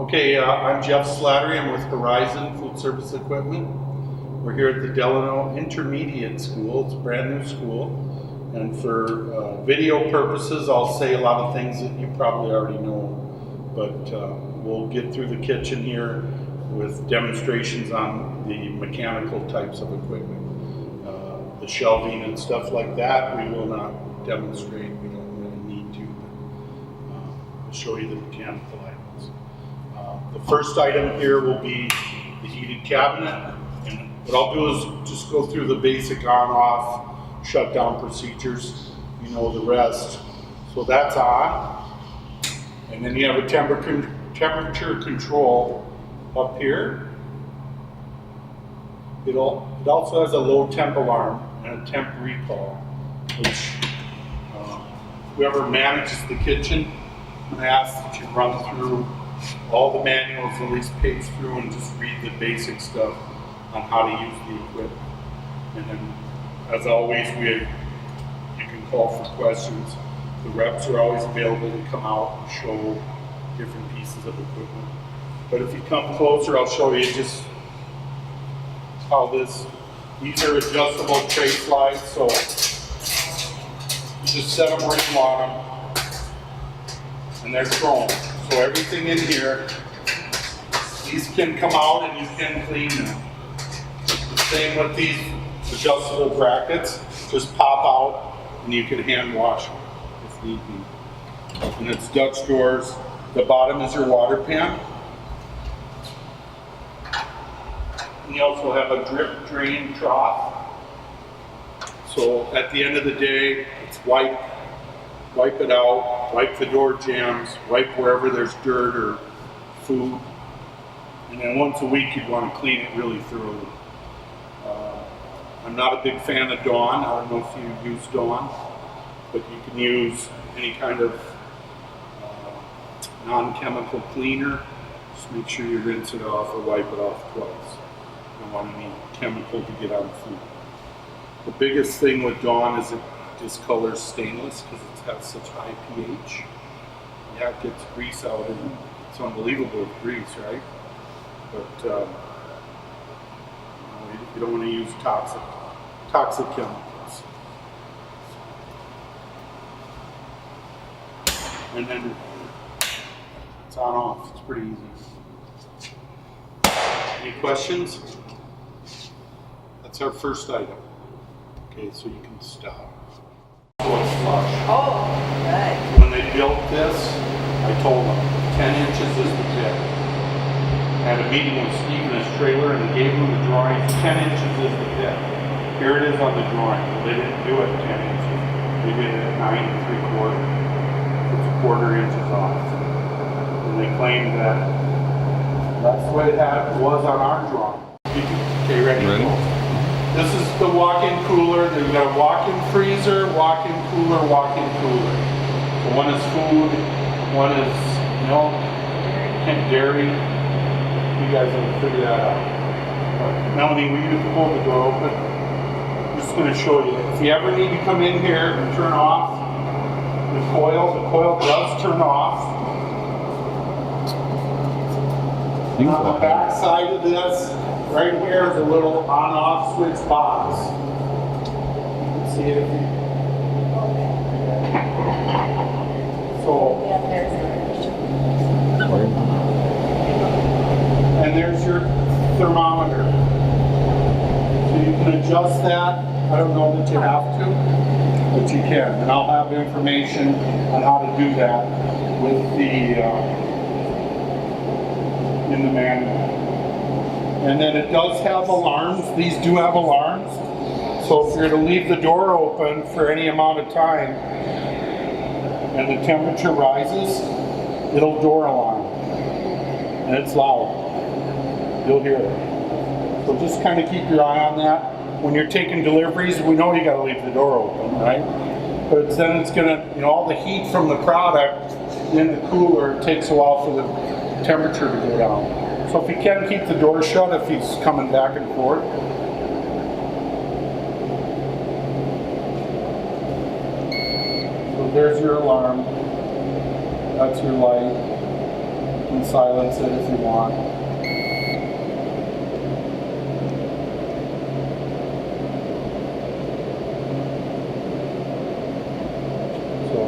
Okay, I'm Jeff Slattery. I'm with Horizon Food Service Equipment. We're here at the Delano Intermediate School. It's a brand new school. And for video purposes, I'll say a lot of things that you probably already know. But we'll get through the kitchen here with demonstrations on the mechanical types of equipment. The shelving and stuff like that, we will not demonstrate. We don't really need to. But we'll show you the mechanical items. The first item here will be the heated cabinet, and what I'll do is just go through the basic on-off shutdown procedures. You know the rest. So that's on, and then you have a temperature control up here. It also has a low temp alarm and a temp recall, which whoever manages the kitchen, I ask that you run through all the manuals, at least page through, and just read the basic stuff on how to use the equipment. And then, as always, you can call for questions. The reps are always available to come out and show different pieces of equipment. But if you come closer, I'll show you just how these are adjustable tray slides, so you just set them where you want them, and they're thrown. So everything in here, these can come out and you can clean them. The same with these adjustable brackets, just pop out and you can hand wash them if need be. And it's Dutch doors. The bottom is your water pan. And you also have a drip drain trough. So at the end of the day, it's wipe it out, wipe the door jambs, wipe wherever there's dirt or food. And then once a week you'd want to clean it really thoroughly. I'm not a big fan of Dawn. I don't know if you use Dawn, but you can use any kind of non-chemical cleaner. Just make sure you rinse it off or wipe it off twice. You don't want any chemical to get on food. The biggest thing with Dawn is it discolors stainless because it has such high pH. Yeah, it gets grease out in it. It's unbelievable with grease, right? But you don't want to use toxic chemicals. And then it's on off. It's pretty easy. Any questions? That's our first item. Okay, so you can stop. Oh, right. When they built this, I told them 10 inches is the pit. I had a meeting with Steve in his trailer and gave him the drawing. 10 inches is the pit. Here it is on the drawing. They didn't do it 10 inches. They did it at 9 3/4. It's a quarter inches off. And they claimed that that's the way it was on our drawing. Okay, ready? This is the walk-in cooler. You've got a walk-in freezer, walk-in cooler, walk-in cooler. So one is food, one is milk, and dairy. You guys have to figure that out. Melanie, will you pull the door open? I'm just going to show you. If you ever need to come in here and turn off the coil does turn off. On the back side of this, right here is a little on-off switch box. You can see it. So, and there's your thermometer. So you can adjust that. I don't know that you have to, but you can. And I'll have information on how to do that with in the manual. And then it does have alarms. These do have alarms. So if you're to leave the door open for any amount of time and the temperature rises, it'll door alarm. And it's loud. You'll hear it. So just kind of keep your eye on that. When you're taking deliveries, we know you got to leave the door open, right? But then it's going to, all the heat from the product in the cooler, it takes a while for the temperature to go down. So if you can keep the door shut if he's coming back and forth. So there's your alarm. That's your light. can silence it if you want. So,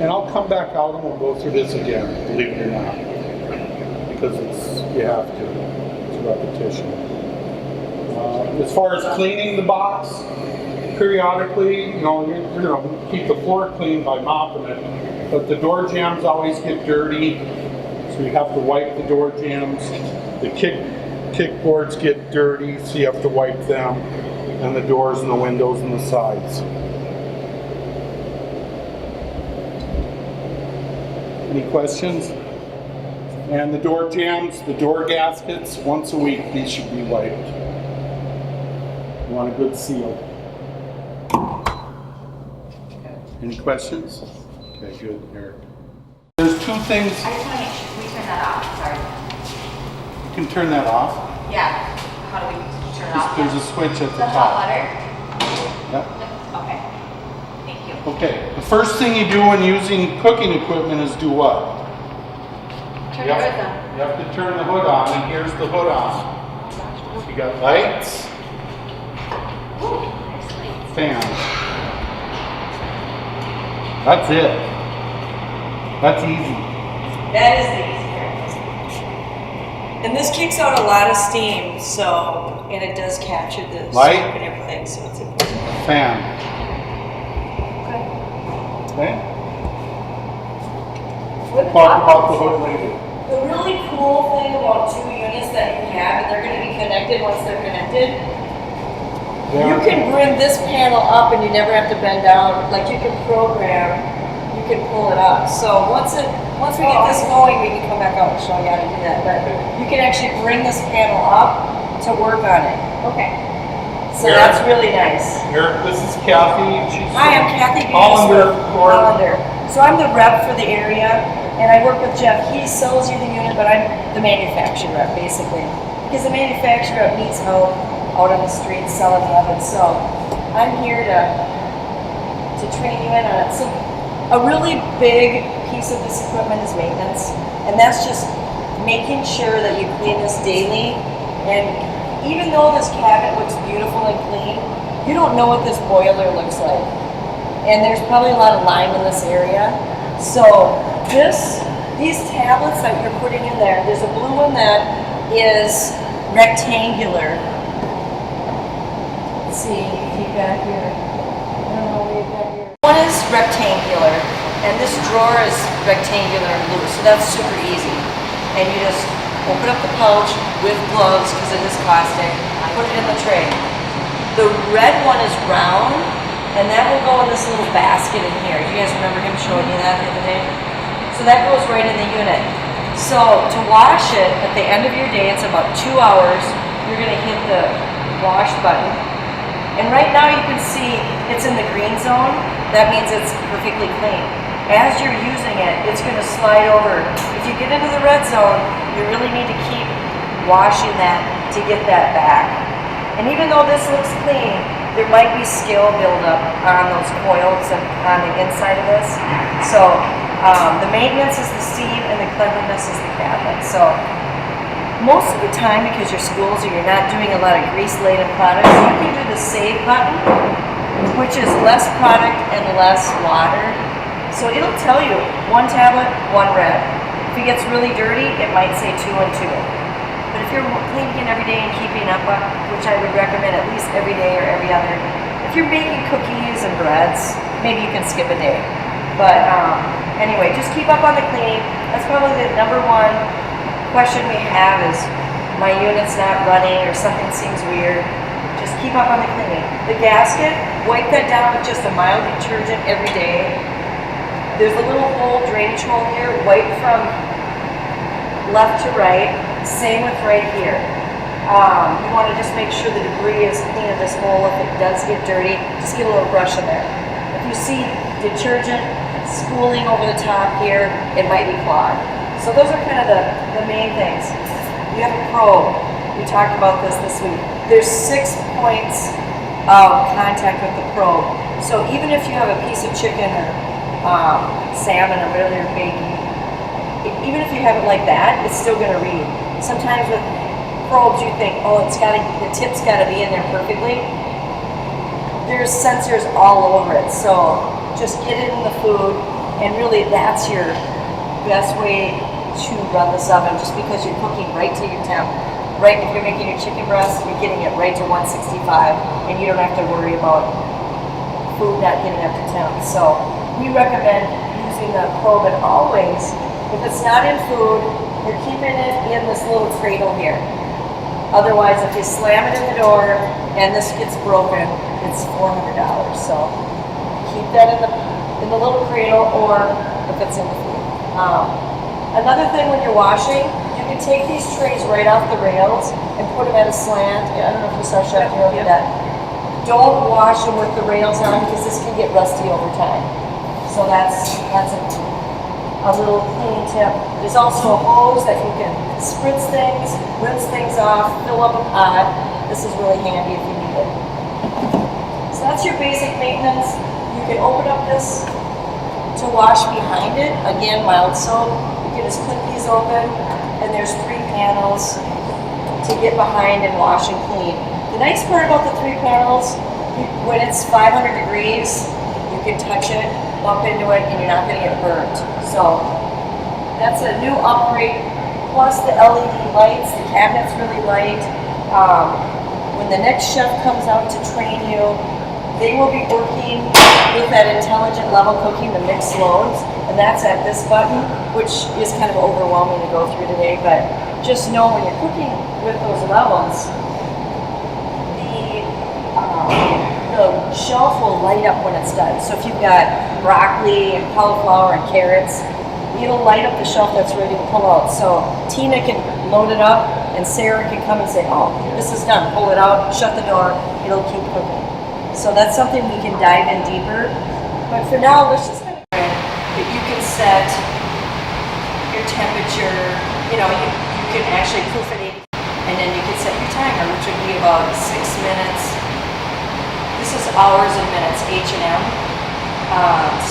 and I'll come back out and we'll go through this again, believe it or not. Because you have to. It's repetition. As far as cleaning the box, periodically, you're gonna keep the floor clean by mopping it, but the door jambs always get dirty, so you have to wipe the door jambs. The kickboards get dirty, so you have to wipe them, and the doors and the windows and the sides. Any questions? And the door jambs, the door gaskets, once a week, these should be wiped. You want a good seal. Any questions? Okay, good, Eric. There's two things. I just want to make sure we turn that off. Sorry. You can turn that off. Yeah. How do we turn it off? There's a switch at the The hot top. water? Yep. Okay. Thank you. Okay, the first thing you do when using cooking equipment is do what? Turn the hood on. You have to turn the hood on, and here's the hood on. You got lights, Ooh, there's lights. fans. That's it. That's easy. That is the easy part. And this kicks out a lot of steam, so, and it does capture the Light. smoke and everything, so it's important. Fan. Okay. Okay? What Talk about the hood later. The really cool thing about two units that you have, and they're going to be connected once they're connected, you can bring this panel up and you never have to bend down. Like you can program, you can pull it up. So once we get this going, we can come back out and show you how to do that. But you can actually bring this panel up to work on it. Okay. So that's really nice. Eric, this is Kathy. She's Hi, I'm Kathy Hollander. Hollander. So I'm the rep for the area, and I work with Jeff. He sells you the unit, but I'm the manufacturer rep, basically. Because the manufacturer rep needs help out on the street selling the oven. So I'm here to train you in on it. So a really big piece of this equipment is maintenance, and that's just making sure that you clean this daily. And even though this cabinet looks beautiful and clean, you don't know what this boiler looks like. And there's probably a lot of lime in this area. So these tablets that you're putting in there, there's a blue one that is rectangular. Let's see if you've got here. I don't know what you've got here. One is rectangular, and this drawer is rectangular and blue, so that's super easy. And you just open up the pouch with gloves, because it is plastic, put it in the tray. The red one is round, and that will go in this little basket in here. You guys remember him showing you that the other day? So that goes right in the unit. So to wash it, at the end of your day, it's about 2 hours, you're gonna hit the wash button. And right now you can see it's in the green zone. That means it's perfectly clean. As you're using it, it's gonna slide over. If you get into the red zone, you really need to keep washing that to get that back. And even though this looks clean, there might be scale buildup on those coils and on the inside of this. So the maintenance is the steam and the cleanliness is the cabinet. So most of the time, because you're schools or you're not doing a lot of grease-laden products, you can do the save button, which is less product and less water. So it'll tell you 1 tablet, 1 red. If it gets really dirty, it might say 2 and 2. But if you're cleaning it every day and keeping up, which I would recommend at least every day or every other, if you're making cookies and breads, maybe you can skip a day. But anyway, just keep up on the cleaning. That's probably the #1 question we have is, my unit's not running or something seems weird. Just keep up on the cleaning. The gasket, wipe that down with just a mild detergent every day. There's a little hole, drainage hole here, wipe from left to right, same with right here. You want to just make sure the debris is clean in this hole. If it does get dirty, just get a little brush in there. If you see detergent spooling over the top here, it might be clogged. So those are kind of the main things. You have a probe. We talked about this week. There's 6 points of contact with the probe. So even if you have a piece of chicken or salmon or whatever you're baking, even if you have it like that, it's still gonna read. Sometimes with probes you think, oh, the tip's gotta be in there perfectly. There's sensors all over it, so just get it in the food, and really that's your best way to run this oven, just because you're cooking right to your temp. Right, if you're making your chicken breast, you're getting it right to 165, and you don't have to worry about food not getting up to temp. So we recommend using the probe, and always, if it's not in food, you're keeping it in this little cradle here. Otherwise, if you slam it in the door and this gets broken, it's $400. So keep that in the little cradle, or if it's in the food. Another thing when you're washing, you can take these trays right off the rails and put them at a slant. I don't know if you saw Chef do that. Don't wash them with the rails on, because this can get rusty over time. So that's a little cleaning tip. There's also a hose that you can spritz things, rinse things off, fill up a pot. This is really handy if you need it. So that's your basic maintenance. You can open up this to wash behind it. Again, mild soap. You can just click these open, and there's 3 panels to get behind and wash and clean. The nice part about the 3 panels, when it's 500 degrees, you can touch it, bump into it, and you're not going to get burnt. So that's a new upgrade. Plus the LED lights, the cabinet's really light. When the next chef comes out to train you, they will be working with that intelligent level cooking, the mixed loads, and that's at this button, which is kind of overwhelming to go through today, but just know when you're cooking with those levels, the shelf will light up when it's done. So if you've got broccoli and cauliflower and carrots, it'll light up the shelf that's ready to pull out. So Tina can load it up, and Sarah can come and say, oh, this is done. Pull it out, shut the door, it'll keep cooking. So that's something we can dive in deeper. But for now, let's just kind of that you can set your temperature. You know, you can actually proof at 80, and then you can set your timer, which would be about 6 minutes. This is hours and minutes, H&M.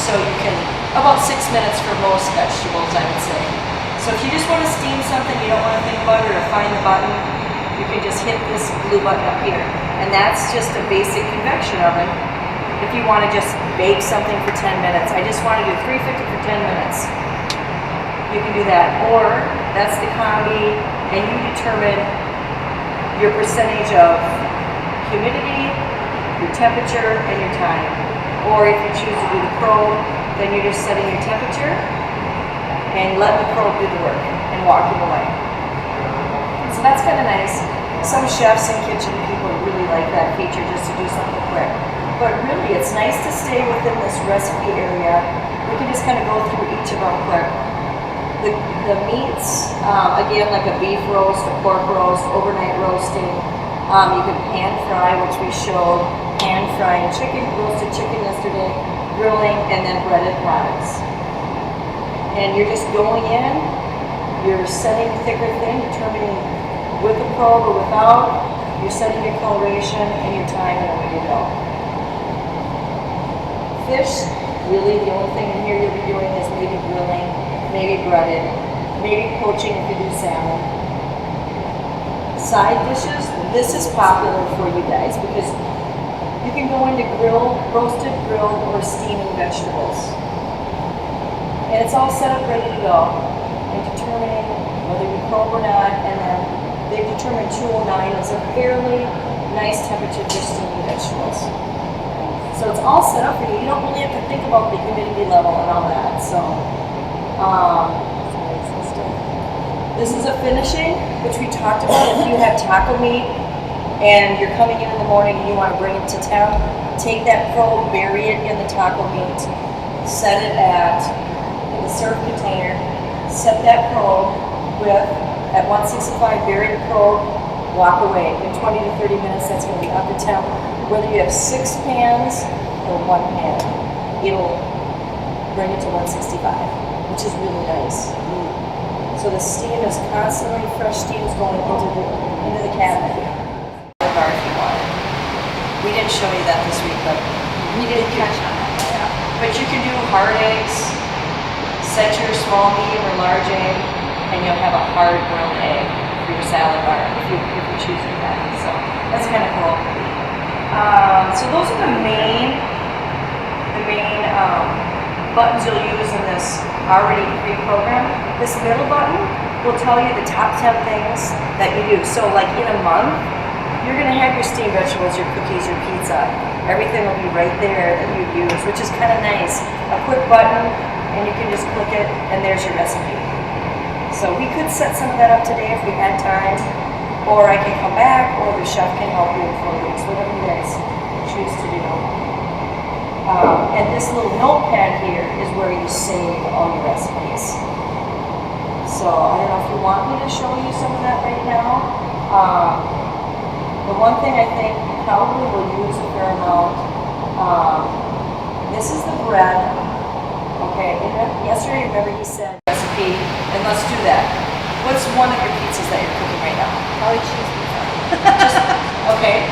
So you can, about 6 minutes for most vegetables, I would say. So if you just want to steam something, you don't want to think about it or find the button, you can just hit this blue button up here. And that's just a basic convection oven. If you want to just bake something for 10 minutes, I just want to do 350 for 10 minutes. You can do that. Or that's the combi, and you determine your percentage of humidity, your temperature, and your time. Or if you choose to do the probe, then you're just setting your temperature and let the probe do the work and walking away. So that's kind of nice. Some chefs and kitchen people really like that feature, just to do something quick. But really, it's nice to stay within this recipe area. We can just kind of go through each of them quick. The meats, again, like a beef roast, a pork roast, overnight roasting. You can pan fry, which we showed, pan frying chicken, roasted chicken yesterday, grilling, and then breaded products. And you're just going in, you're setting thicker thin, determining with a probe or without, you're setting your coloration and your time, and away you go. Fish, really the only thing in here you'll be doing is maybe grilling, maybe breaded, maybe poaching if you do salmon. Side dishes, this is popular for you guys because you can go into roasted, grilled, or steaming vegetables. And it's all set up ready to go. And determining whether you probe or not, and then they've determined 209 is a fairly nice temperature for steaming vegetables. So it's all set up for you. You don't really have to think about the humidity level and all that. So, this is a finishing, which we talked about. If you have taco meat and you're coming in the morning and you want to bring it to temp, take that probe, bury it in the taco meat, set it in the serve container, set that probe at 165, bury the probe, walk away. In 20 to 30 minutes, that's going to be up to temp. Whether you have 6 pans or 1 pan, it'll bring it to 165, which is really nice. So the steam is constantly, fresh steam is going into the cabinet. If you want. We didn't show you that this week, but We didn't catch on that. yeah. But you can do hard eggs, set your small, medium, or large egg, and you'll have a hard brown egg for your salad bar if you're choosing that. So that's kind of cool. So those are the main buttons you'll use in this already pre-programmed. This middle button will tell you the top 10 things that you do. So like in a month, you're gonna have your steamed vegetables, your cookies, your pizza. Everything will be right there that you use, which is kind of nice. A quick button, and you can just click it, and there's your recipe. So we could set some of that up today if we had time, or I can come back, or the chef can help you in 4 weeks, whatever you guys choose to do. And this little notepad here is where you save all your recipes. So I don't know if you want me to show you some of that right now. The one thing I think you probably will use a fair amount, this is the bread. Okay, yesterday, remember he said recipe, and let's do that. What's one of your pizzas that you're cooking right now? Probably cheese pizza. Okay,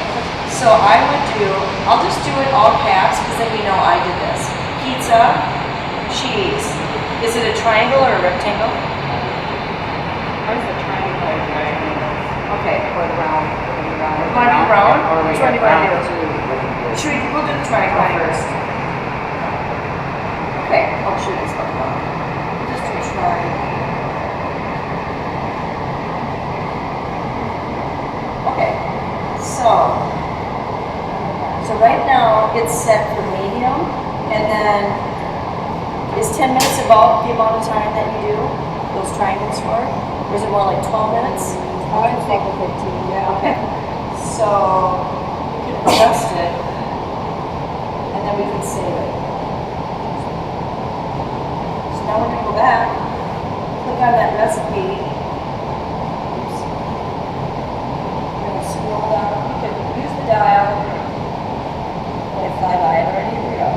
so I'll just do it all caps, because then you know I did this. Pizza, cheese. Is it a triangle or a rectangle? Ours is a triangle, right? Okay. Or the round. Want to do round? Or we Which one do you want to do? do? We'll do the triangle first. Okay, I'll shoot this one. We'll just do a triangle. Okay, so right now it's set for medium, and then is 10 minutes about the amount of time that you do those triangles for? Or is it more like 12 minutes? I would take a 15, yeah. Okay, so we can adjust it, and then we can save it. So now we're gonna go back, click on that recipe. Oops. We're gonna scroll down. You can use the dial. I have 5i already. Here we go.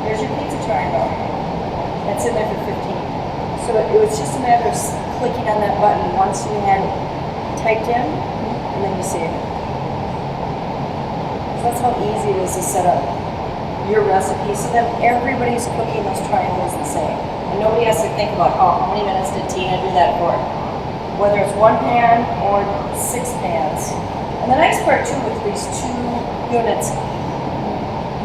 There's your pizza triangle. That's in there for 15. So it was just a matter of clicking on that button once you had it typed in, and then you save it. So that's how easy it is to set up your recipe, so that everybody's cooking those triangles the same. And nobody has to think about, oh, how many minutes did Tina do that for? Whether it's 1 pan or 6 pans. And the nice part too with these 2 units,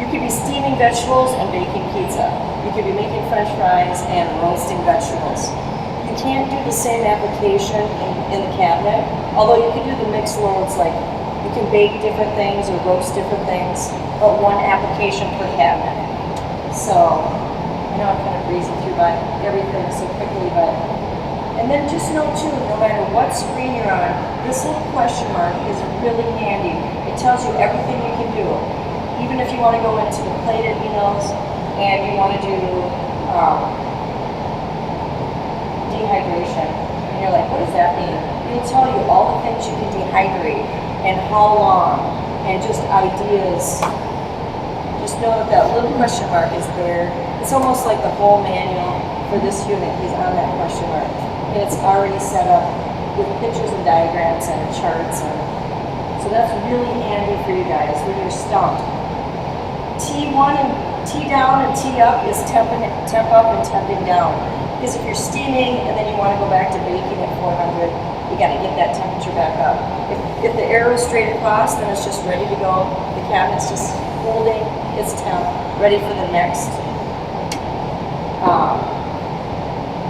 you could be steaming vegetables and baking pizza. You could be making French fries and roasting vegetables. You can't do the same application in the cabinet, although you can do the mixed loads, like you can bake different things or roast different things, but one application per cabinet. So, I know I'm kind of breezing through by everything so quickly, but, and then just know too, no matter what screen you're on, this little question mark is really handy. It tells you everything you can do. Even if you want to go into the plated meals and you want to do dehydration, and you're like, what does that mean? It'll tell you all the things you can dehydrate and how long, and just ideas. Just know that that little question mark is there. It's almost like the whole manual for this unit is on that question mark, and it's already set up with pictures and diagrams and charts, and so that's really handy for you guys when you're stumped. T1 and T down and T up is temp up and temping down. Because if you're steaming and then you want to go back to baking at 400, you got to get that temperature back up. If the arrow is straight across, then it's just ready to go. The cabinet's just holding its temp, ready for the next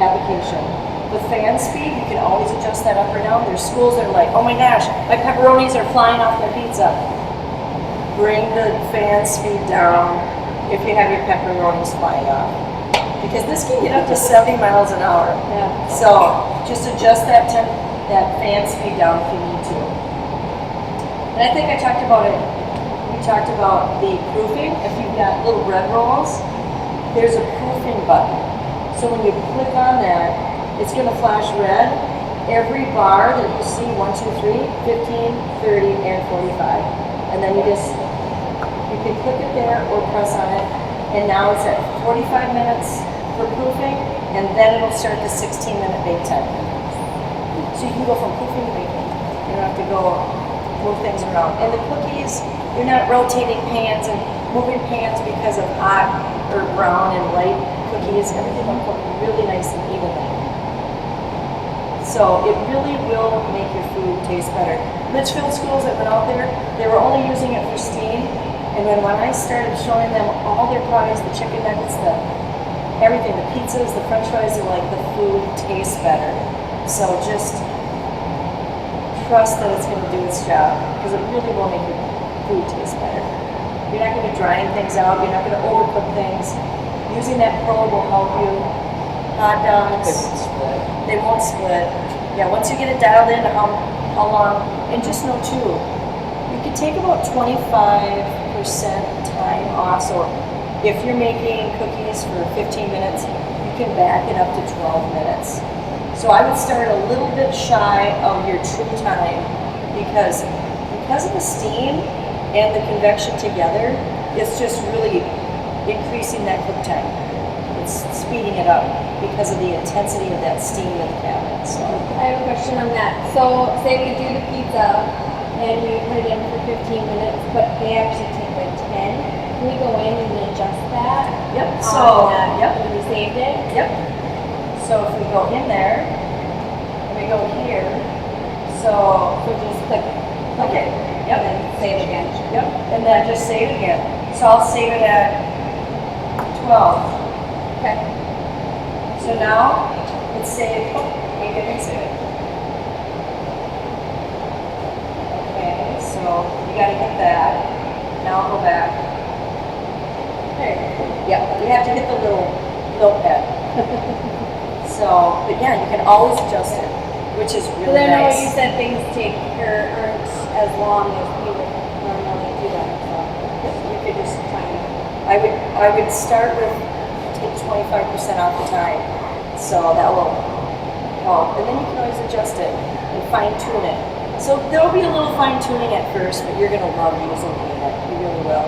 application. The fan speed, you can always adjust that up or down. There's schools that are like, oh my gosh, my pepperonis are flying off my pizza. Bring the fan speed down if you have your pepperonis flying off. Because this can get up to 70 miles an hour. Yeah. So just adjust that fan speed down if you need to. And I think I talked about it. We talked about the proofing. If you've got little bread rolls, there's a proofing button. So when you click on that, it's going to flash red. Every bar that you see, 1, 2, 3, 15, 30, and 45. And then you can click it there or press on it. And now it's at 45 minutes for proofing, and then it'll start the 16-minute bake time. So you can go from proofing to baking. You don't have to go move things around. And the cookies, you're not rotating pans and moving pans because of hot or brown and light cookies. knees, everything will cook really nice and evenly. So it really will make your food taste better. Litchfield schools that went out there, they were only using it for steam. And then when I started showing them all their products, the chicken nuggets, the everything, the pizzas, the french fries, they're like, the food tastes better. So just trust that it's going to do its job, because it really will make your food taste better. You're not going to be drying things out. You're not going to overcook things. Using that probe will help you. Hot dogs, they won't split. Yeah, once you get it dialed into how long, and just know too, you can take about 25% time off. So if you're making cookies for 15 minutes, you can back it up to 12 minutes. So I would start a little bit shy of your true time because of the steam and the convection together, it's just really increasing that cook time. It's speeding it up because of the intensity of that steam in the cabinet. So I have a question on that. So say we do the pizza and we put it in for 15 minutes, but they actually take like 10. Can we go in and adjust that? yep. So Yep. When we saved it? Yep. So if we go in there, and we go here, so So just click okay, and yep, then save again. yep, and then just save it again. So I'll save it at 12. Okay. So now it's saved. Oh, we didn't save it. Okay, so you got to hit that. Now I'll go back. There. Yeah, you have to hit the little notepad. So, but yeah, you can always adjust it, which is So really then I know nice. you said things take or aren't as long as we would normally do them. So You could just I would start with take 25% off the time. So that will help. And then you can always adjust it and fine tune it. So there'll be a little fine tuning at first, but you're gonna love using it. You really will.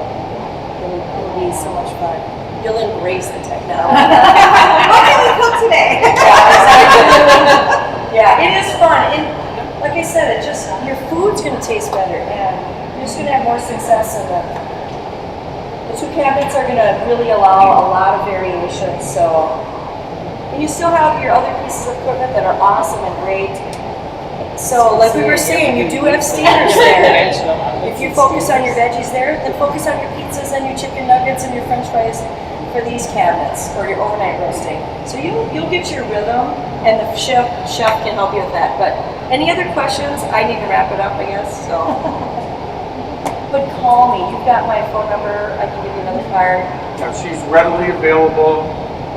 It'll be so much fun. You'll embrace the technology. What can we cook today? Yeah, it is fun. And like I said, it just your food's gonna taste better and you're just gonna have more success in it. The two cabinets are gonna really allow a lot of variation, so and you still have your other pieces of equipment that are awesome and great. So like we were saying, you do have steamers there. If you focus on your veggies there, then focus on your pizzas and your chicken nuggets and your french fries for these cabinets or your overnight roasting. So you'll get your rhythm and the chef can help you with that. But any other questions? I need to wrap it up, I guess, so. But call me, you've got my phone number, I can give you another card. Yeah, she's readily available.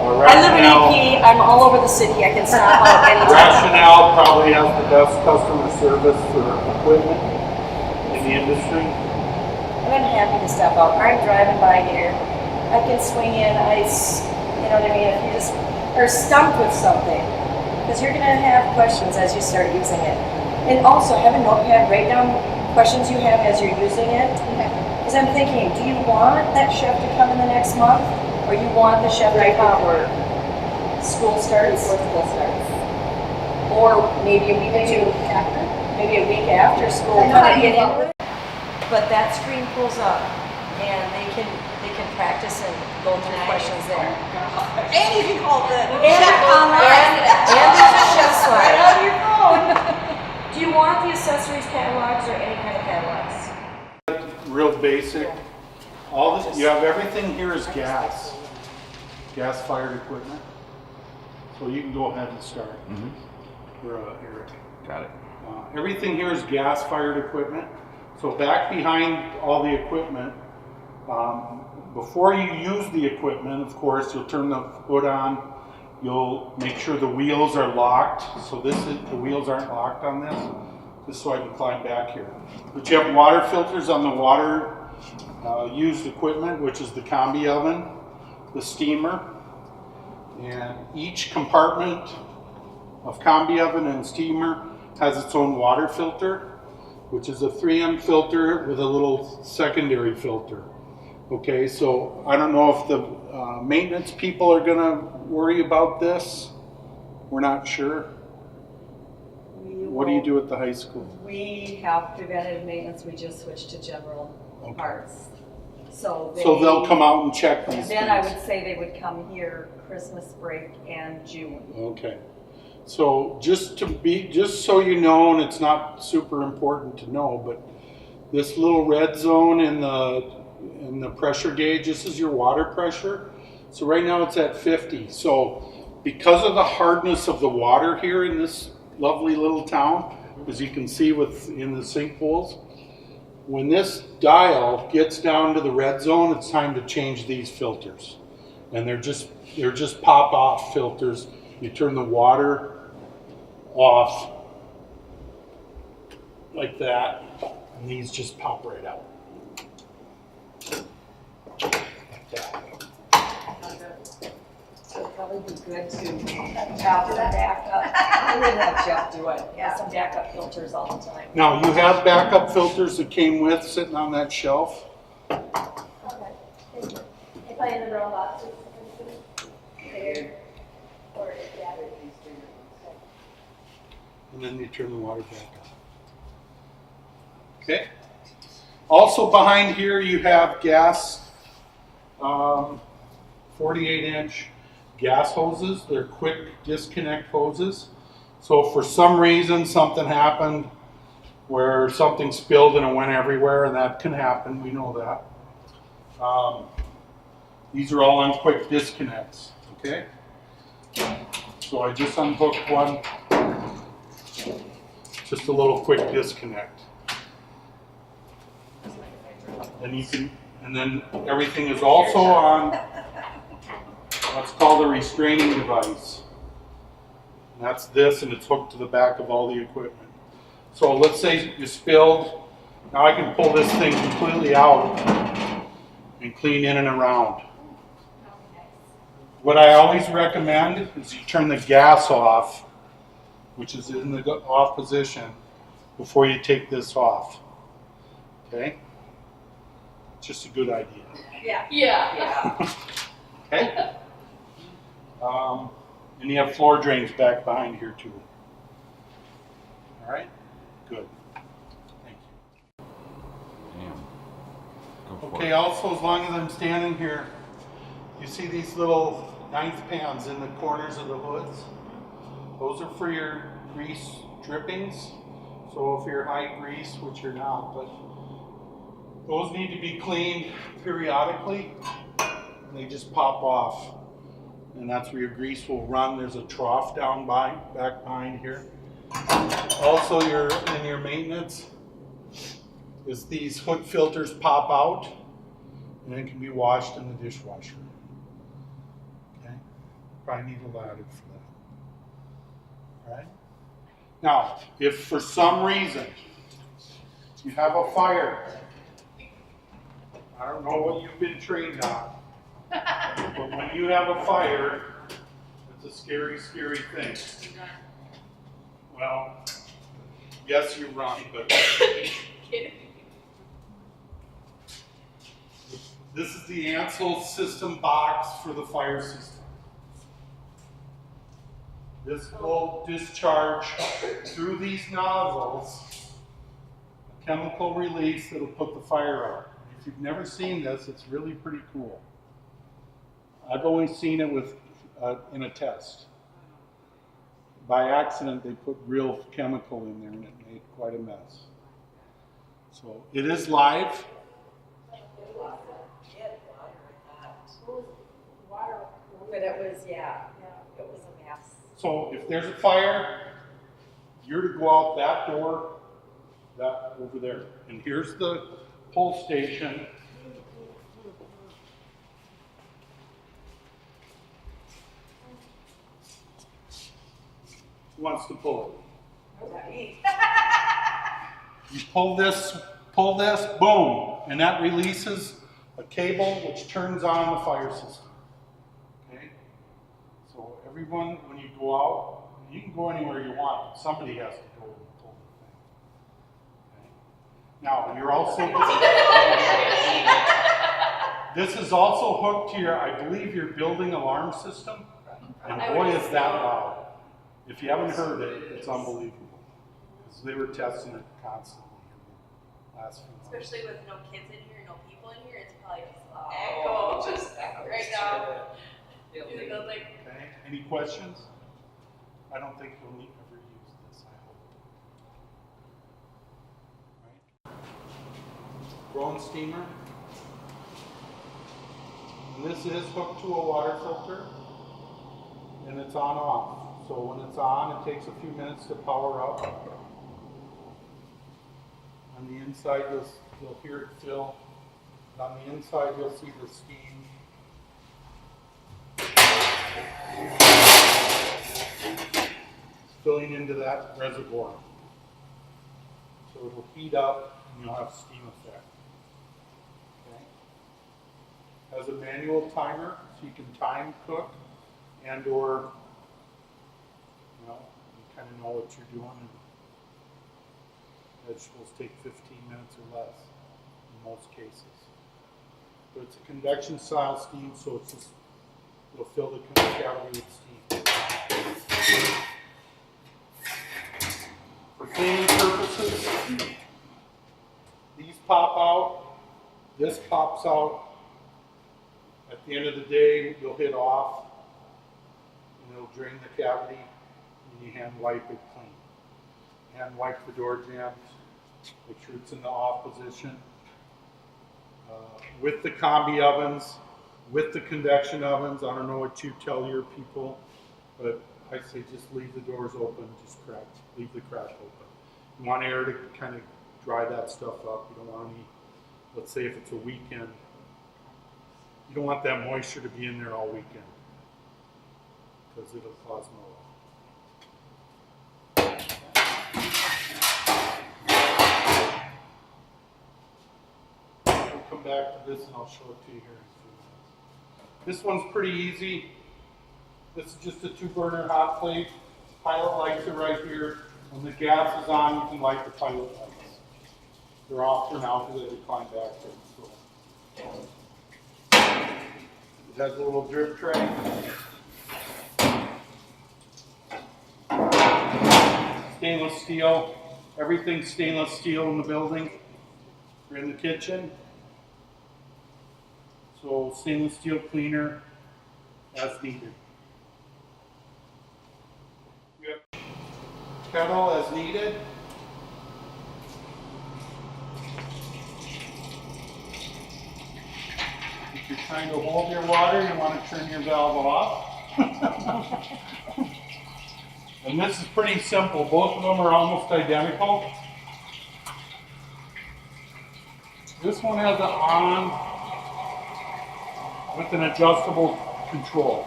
I live in AP, I'm all over the city, I can stop out anytime. Rationale probably has the best customer service for equipment in the industry. And I'm happy to stop out. I'm driving by here. I can swing in. You know what I mean? If you just are stumped with something, because you're going to have questions as you start using it. And also have a notepad, write down questions you have as you're using it. Because I'm thinking, do you want that chef to come in the next month? Or you want the chef to come before school starts? Before school starts. Or maybe a week or two after. maybe a week after school. I know Kind of how get you into it. But that screen pulls up, and they can practice and go through questions there. And you can call the And chef online. And there's a chef Right slide. on your phone. Do you want the accessories catalogs or any kind of catalogs? Real basic. All this, you have everything here is gas-fired equipment. So you can go ahead and start. For Eric. Got it. Everything here is gas-fired equipment. So back behind all the equipment, before you use the equipment, of course, you'll turn the hood on. You'll make sure the wheels are locked. So the wheels aren't locked on this. Just so I can climb back here. But you have water filters on the water used equipment, which is the combi oven, the steamer, and each compartment of combi oven and steamer has its own water filter, which is a 3M filter with a little secondary filter. Okay, so I don't know if the maintenance people are gonna worry about this. We're not sure. What do you do at the high school? We have preventative maintenance, we just switched to general parts. So So they'll come out and check these Then I things. would say they would come here Christmas break and June. Okay. So just so you know, and it's not super important to know, but this little red zone in the pressure gauge, this is your water pressure. So right now it's at 50. So because of the hardness of the water here in this lovely little town, as you can see in the sinkholes, when this dial gets down to the red zone, it's time to change these filters. And they're just pop off filters. You turn the water off like that, and these just pop right out. Like that. So it'd probably be good to have some backup. I would have Jeff do it. Yeah. Some backup filters all the time. Now, you have backup filters that came with sitting on that shelf. Okay. Thank you. If I in the robot, there, or yeah. And then you turn the water back on. Okay. Also behind here you have gas, 48-inch gas hoses. They're quick disconnect hoses. So if for some reason something happened where something spilled and it went everywhere, and that can happen, we know that. These are all on quick disconnects, okay? So I just unhooked one. Just a little quick disconnect. And then everything is also on what's called a restraining device. And that's this, and it's hooked to the back of all the equipment. So let's say you spilled. Now I can pull this thing completely out and clean in and around. What I always recommend is you turn the gas off, which is in the off position, before you take this off. Okay? Just a good idea. Yeah. Yeah. Okay? And you have floor drains back behind here too. All right? Good. Thank you. Damn. Go for Okay, it. also, as long as I'm standing here, you see these little ninth pans in the corners of the hoods? Those are for your grease drippings. So if you're high grease, which you're not, but those need to be cleaned periodically. They just pop off. And that's where your grease will run. There's a trough back behind here. Also, in your maintenance is these hood filters pop out, and it can be washed in the dishwasher. Okay? Probably need a ladder for that. All right? Now, if for some reason you have a fire, I don't know what you've been trained on, but when you have a fire, it's a scary, scary thing. Well, yes, you run, but this is the Ansel system box for the fire system. This will discharge through these nozzles a chemical release that'll put the fire out. If you've never seen this, it's really pretty cool. I've only seen it in a test. By accident, they put real chemical in there and it made quite a mess. So it is live. But it was, it was a mess. So if there's a fire, you're to go out that door, that over there. And here's the pull station. Who wants to pull it? You pull this, boom, and that releases a cable which turns on the fire system. Okay? So everyone, when you go out, you can go anywhere you want, but somebody has to go and pull the thing. Okay? Now, you're also, this is also hooked to I believe your building alarm system, and boy is that loud. If you haven't heard it, it's unbelievable. Because they were testing it constantly in the last few months. Especially with no kids in here, no people in here, it's Like, echo, just echo right now. Yeah. In the building. Okay, any questions? I don't think you'll ever use this, I hope. Right? Rolling steamer. And this is hooked to a water filter, and it's on off. So when it's on, it takes a few minutes to power up. On the inside, you'll hear it fill. On the inside, you'll see the steam. Filling into that reservoir. So it'll heat up and you'll have steam effect. Okay. Has a manual timer so you can time cook and or you kind of know what you're doing. And vegetables take 15 minutes or less in most cases. But it's a convection style steam, so it's just it'll fill the cavity with steam. For cleaning purposes, these pop out, this pops out. At the end of the day, you'll hit off, and it'll drain the cavity, and you hand wipe it clean. Hand wipe the door jambs, make sure it's in the off position. With the combi ovens, with the convection ovens, I don't know what you tell your people, but I say just leave the doors open, just crack, leave the crack open. You want air to kind of dry that stuff up. You don't want any, let's say if it's a weekend, you don't want that moisture to be in there all weekend because it'll cause mold. I'll come back to this and I'll show it to you here in a few minutes. This one's pretty easy. This is just a 2-burner hot plate. Pilot lights are right here. When the gas is on, you can light the pilot lights. They're off for now because they decline back there. So. It has a little drip tray. Stainless steel. Everything's stainless steel in the building. We're in the kitchen. So stainless steel cleaner as needed. Kettle as needed. If you're trying to hold your water, you want to turn your valve off. And this is pretty simple. Both of them are almost identical. This one has an on with an adjustable control.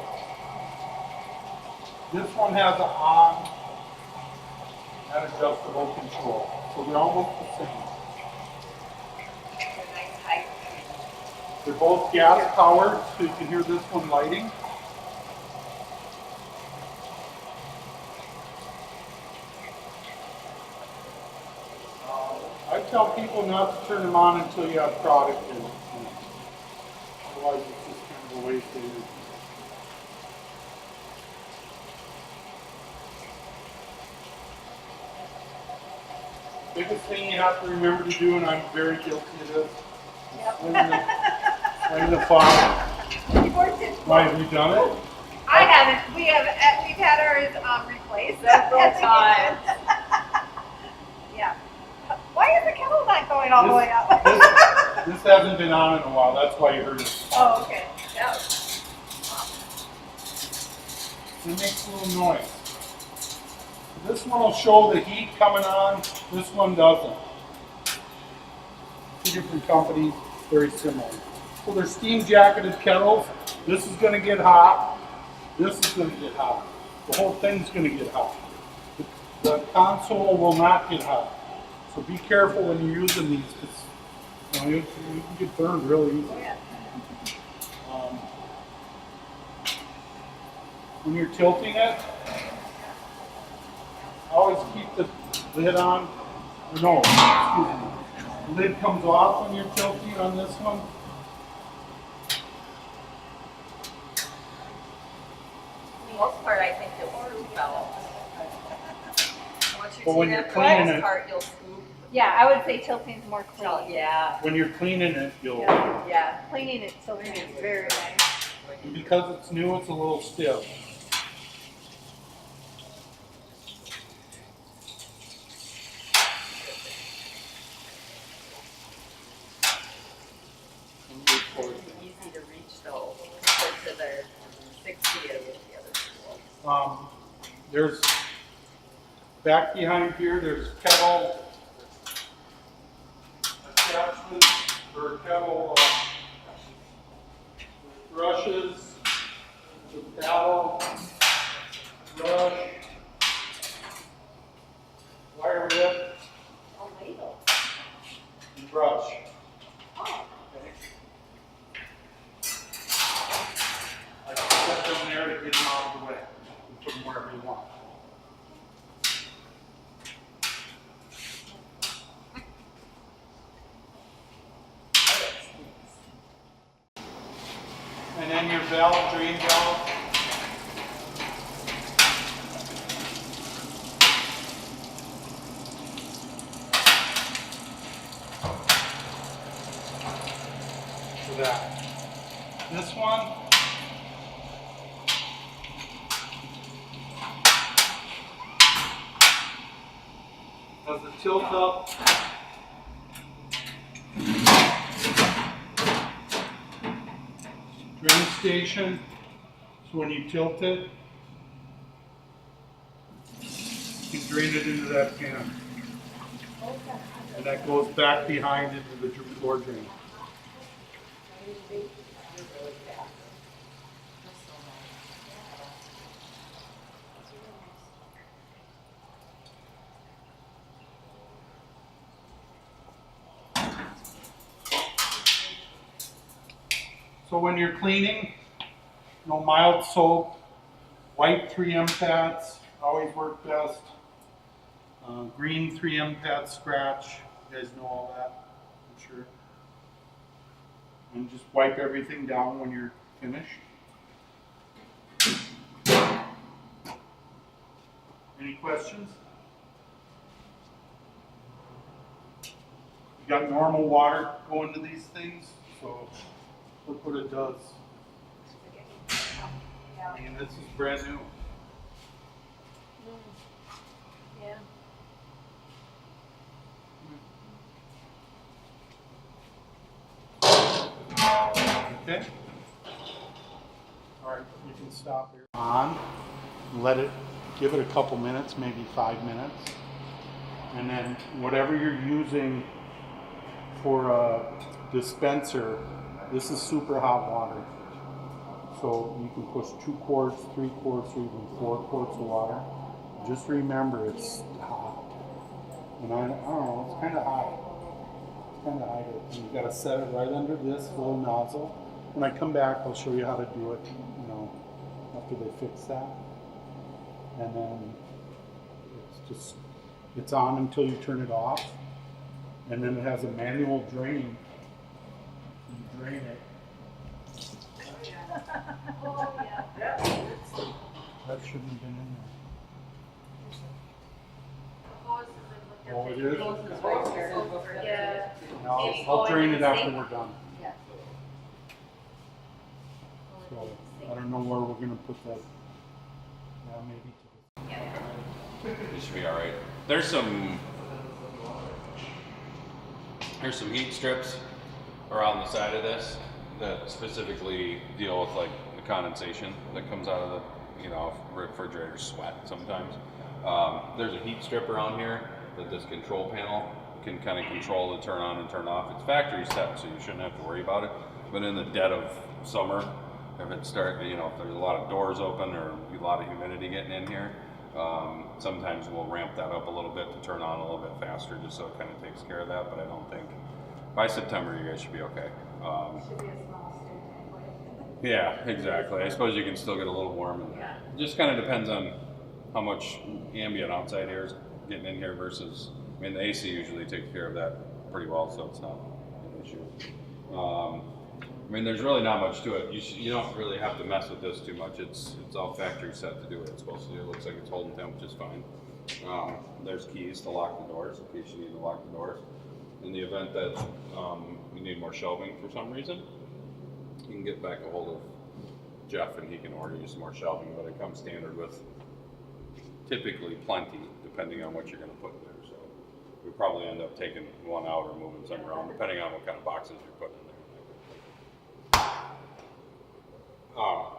This one has an on and adjustable control. So they're almost the same. They're both gas powered, so you can hear this one lighting. I tell people not to turn them on until you have product in it. Otherwise it's just kind of a waste of energy. Biggest thing you have to remember to do, and I'm very guilty of this, is swing the fire. Why, have you done it? I haven't. We've had ours replaced Several at the times. kitchen. Yeah. Why is the kettle not going all the way up? This hasn't been on in a while, that's why you heard it. Oh, okay. Yeah. It makes a little noise. This one will show the heat coming on, this one doesn't. Two different companies, very similar. So they're steam jacketed kettles. This is going to get hot. This is going to get hot. The whole thing's going to get hot. The console will not get hot. So be careful when you're using these because you can get burned really easily. When you're tilting it, always keep the lid on. No, excuse me. The lid comes off when you're tilting on this one. For the most part, I think the screw fell. Once you But when see you're that cleaning glass it- part, you'll scoop. Yeah, I would say tilting's more So, clean. yeah, When you're cleaning it, you'll, yeah. Cleaning it tilting is very nice. because it's new, it's a little stiff. Easy to reach though, compared to their 60 at the other school. There's, back behind here, there's kettle attachments, or kettle brushes, the paddle, brush, wire whip, Oh, ladle. and brush. Oh. Okay. I can set them there to get them out of the way. You can put them wherever you want. And then your valve, drain valve. For that. This one. Does the tilt up. Drain station. So when you tilt it, you can drain it into that pan. And that goes back behind into the floor drain. So when you're cleaning, mild soap, white 3M pads always work best. Green 3M pad scratch, you guys know all that, I'm sure. And just wipe everything down when you're finished. Any questions? You got normal water going to these things, so look what it does. I mean, this is brand new. Yeah. Okay? All right, you can stop here. On, let it, give it a couple minutes, maybe 5 minutes. And then whatever you're using for a dispenser, this is super hot water. So you can push 2 quarts, 3 quarts, or even 4 quarts of water. Just remember it's hot. And I don't know, it's kind of hot. Kind of hide it. And you gotta set it right under this little nozzle. When I come back, I'll show you how to do it, after they fix that. And then it's on until you turn it off. And then it has a manual drain. You drain it. Oh, yeah. That shouldn't have been in there. Oh, it is? Yeah. No, I'll drain it after we're done. Yeah. So I don't know where we're gonna put that. Yeah, maybe to the. It should be all right. There's some heat strips around the side of this that specifically deal with like the condensation that comes out of the refrigerator sweat sometimes. There's a heat strip around here that this control panel can kind of control to turn on and turn off. It's factory set, so you shouldn't have to worry about it. But in the dead of summer, if it starts, if there's a lot of doors open or a lot of humidity getting in here, sometimes we'll ramp that up a little bit to turn on a little bit faster, just so it kind of takes care of that. But I don't think by September you guys should be okay. Should be a small student. Yeah, exactly. I suppose you can still get a little warm, and Yeah. it just kind of depends on how much ambient outside air is getting in here versus. I mean, the AC usually takes care of that pretty well, so it's not an issue. I mean, there's really not much to it. You don't really have to mess with this too much. It's all factory set to do what it's supposed to do. It looks like it's holding temp just fine. There's keys to lock the doors in case you need to lock the doors. In the event that you need more shelving for some reason, you can get back a hold of Jeff and he can order you some more shelving, but it comes standard with typically plenty, depending on what you're going to put in there. So we probably end up taking one out or moving some around, depending on what kind of boxes you're putting in there.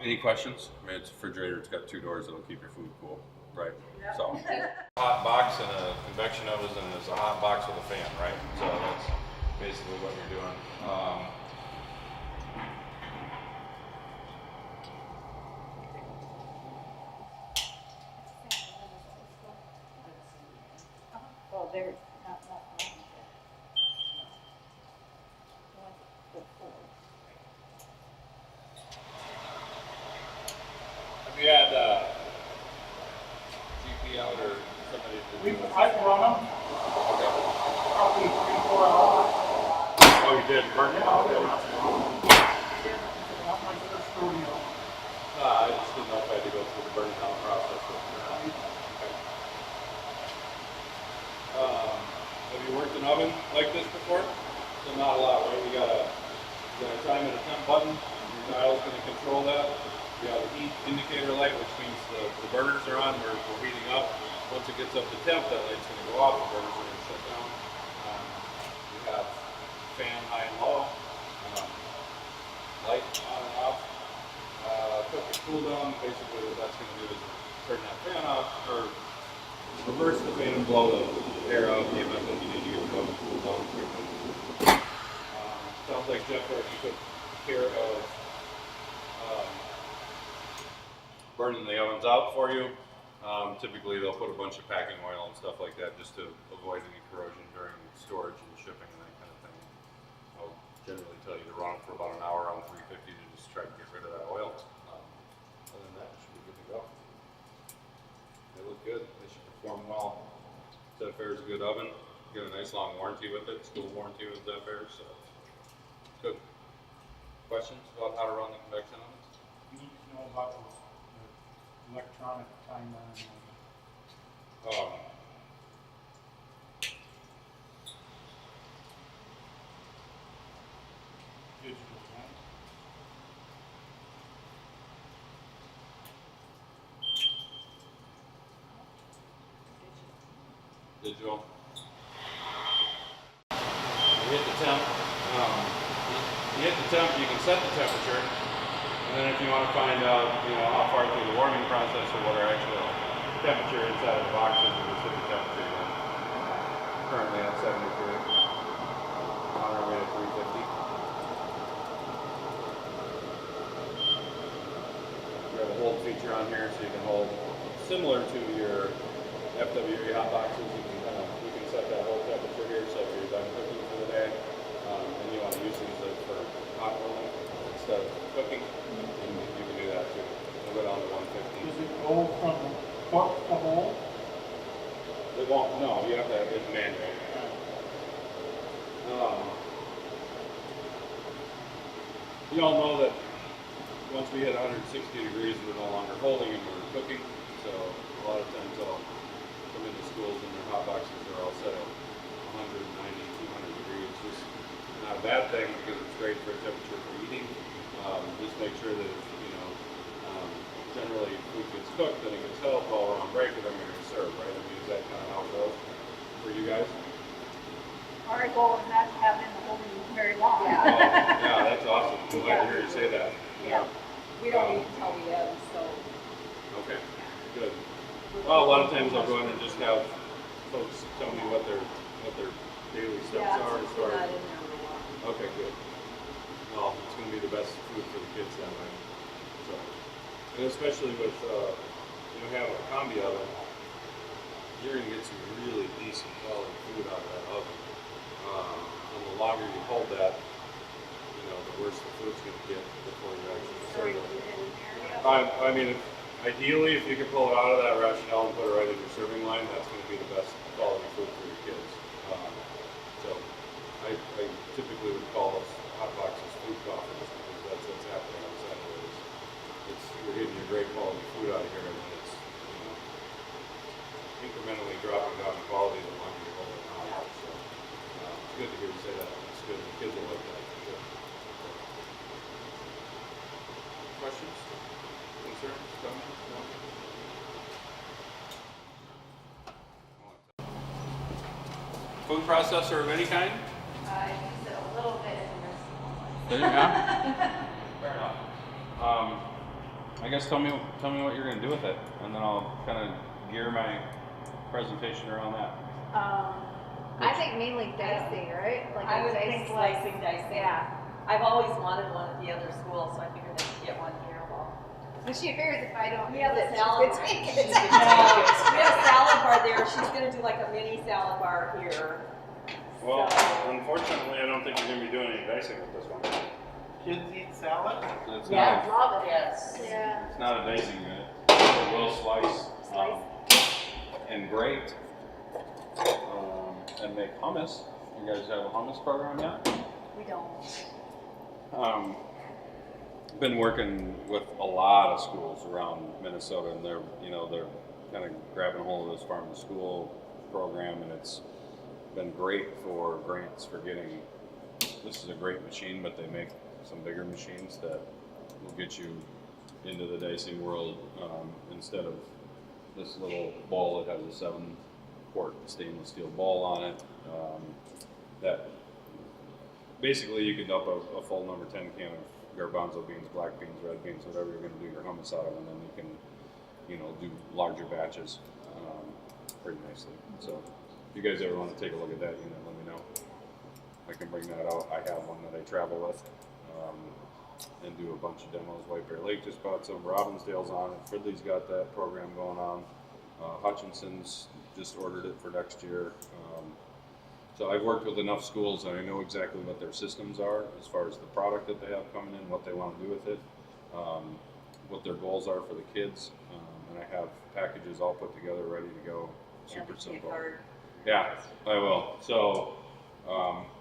Any questions? I mean, it's a refrigerator. It's got 2 doors that'll keep your food cool, right? So, hot box and a convection oven, and there's a hot box with a fan, right? So that's basically what you're doing. Oh, there's not. Have you had GP out or somebody to do it? I've run them probably 3-4 hours. Oh, you did? Burn it? Yeah, Okay. Not my first rodeo. I just didn't know if I had to go through the burning down process. Have you worked an oven like this before? So not a lot, right? You got a time and a temp button. Your dial's going to control that. You have a heat indicator light, which means the burners are on. We're heating up. Once it gets up to temp, that light's going to go off. The burners are going to shut down. You have fan high and low, light on and off. Cook and cool down. Basically, what that's going to do is turn that fan off, or reverse the fan and blow the air out in the event that you need to get the oven cooled down quickly. Sounds like Jeff already took care of burning the ovens out for you. Typically, they'll put a bunch of packing oil and stuff like that just to avoid any corrosion during storage and shipping and that kind of thing. I'll generally tell you to run them for about an hour on 350 to just try to get rid of that oil. Other than that, it should be good to go. They look good. They should perform well. Zephyr is a good oven. Get a nice long warranty with it. School warranty with Zephyr, so good. Questions about how to run the convection ovens? You need to know about those electronic timer. Digital time. Digital. You hit the temp. You hit the temp. You can set the temperature, and then if you want to find out, how far through the warming process or what our actual temperature inside of the box is, you just hit the temperature again. Currently at 73. On our way to 350. We have a hold feature on here, so you can hold similar to your FWA hot boxes. You can set that whole temperature here, so if you're done cooking for the day, and you want to use these for hot rolling instead of cooking, you can do that too. We'll go down to 150. Does it go from cook to whole? It won't. No, you have to have it manual. You all know that once we hit 160 degrees, we're no longer holding and we're cooking. So a lot of times I'll come into schools and their hot boxes are all set at 190, 200 degrees. Just not a bad thing because it's great for temperature for eating. Just make sure that generally food gets cooked, then it gets held while we're on break, and then we're going to serve, right? I mean, is that kind of how it goes for you guys? Our goal is not to have them holding very long. Oh, yeah, that's awesome. I'm glad to hear you say that. Yeah. We don't eat until we end, so. Okay, good. Well, a lot of times I'll go in and just have folks tell me what their daily steps are as far as. Okay, good. Well, it's going to be the best food for the kids that way. So, and especially with having a combi oven, you're going to get some really decent quality food out of that oven. And the longer you hold that, the worse the food's going to get before you actually serve it. I mean, ideally, if you could pull it out of that rationale and put it right in your serving line, that's going to be the best quality food for your kids. So I typically would call those hot boxes food coffers because that's what's happening outside of it. You're getting your great quality food out of here, and then it's incremental incrementally dropping down in quality the longer you hold it on. So it's good to hear you say that. It's good. The kids will like that. Sure. Questions? Concerns? Comments? No? Food processor of any kind? I used it a little bit in this. Did you? Yeah. Fair enough. I guess tell me what you're going to do with it, and then I'll kind of gear my presentation around that. I think mainly dicing, right? Like I a would dice think slice. slicing, dicing. Yeah. I've always wanted one at the other school, so I figured I could get one here. Well, So she figures if I don't we have use a it, salad she's bar. gonna take We it. have a salad bar there. She's gonna do like a mini salad bar here. Well, unfortunately, I don't think you're going to be doing any dicing with this one. Kids eat salad? It's Yeah. not. Love it. Yes. Yeah. It's not a dicing unit. It will slice and grate and make hummus. You guys have a hummus program yet? We don't. Been working with a lot of schools around Minnesota, and they're kind of grabbing hold of this farm to school program, and it's been great for grants for getting. This is a great machine, but they make some bigger machines that will get you into the dicing world instead of this little bowl that has a 7-quart stainless steel bowl on it. That basically you can dump a full number 10 can of garbanzo beans, black beans, red beans, whatever you're going to do your hummus out of, and then you can, do larger batches pretty nicely. So if you guys ever want to take a look at that unit, let me know. I can bring that out. I have one that I travel with and do a bunch of demos. White Bear Lake just bought some. Robbinsdale's on it. Fridley's got that program going on. Hutchinson's just ordered it for next year. So I've worked with enough schools and I know exactly what their systems are as far as the product that they have coming in, what they want to do with it, what their goals are for the kids, and I have packages all put together ready to go. Super simple. Yeah, I will. So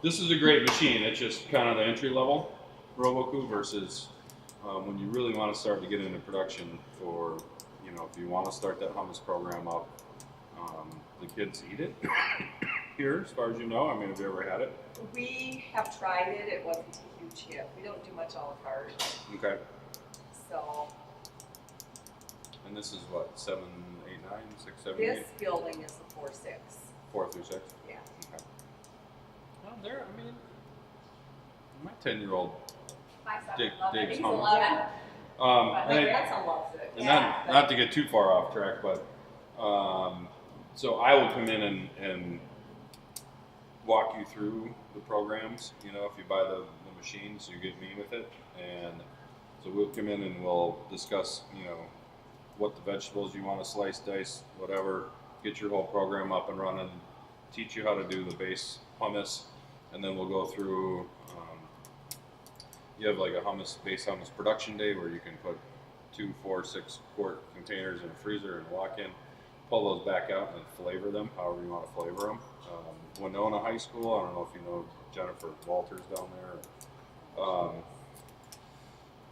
this is a great machine. It's just kind of the entry level Roboku versus when you really want to start to get into production for, if you want to start that hummus program up, the kids eat it here, as far as you know. I mean, have you ever had it? We have tried it. It wasn't a huge hit. We don't do much a la carte. Okay. So And this is what, 7, 8, 9, 6, 7, this 8? building is the 4-6. 4 through 6? Yeah. Okay. Well, there, I mean, my 10-year-old My son Dig- loves it. digs He's hummus. 11. Yeah. and My I- grandson loves it. And Yeah. not to get too far off track, but so I will come in and walk you through the programs. If you buy the machines, you get me with it, and so we'll come in and we'll discuss, what the vegetables you want to slice, dice, whatever. Get your whole program up and running. Teach you how to do the base hummus, and then we'll go through. You have like a base hummus production day where you can put 2, 4, 6 quart containers in a freezer and walk in, pull those back out and flavor them however you want to flavor them. Winona High School, I don't know if you know Jennifer Walters down there.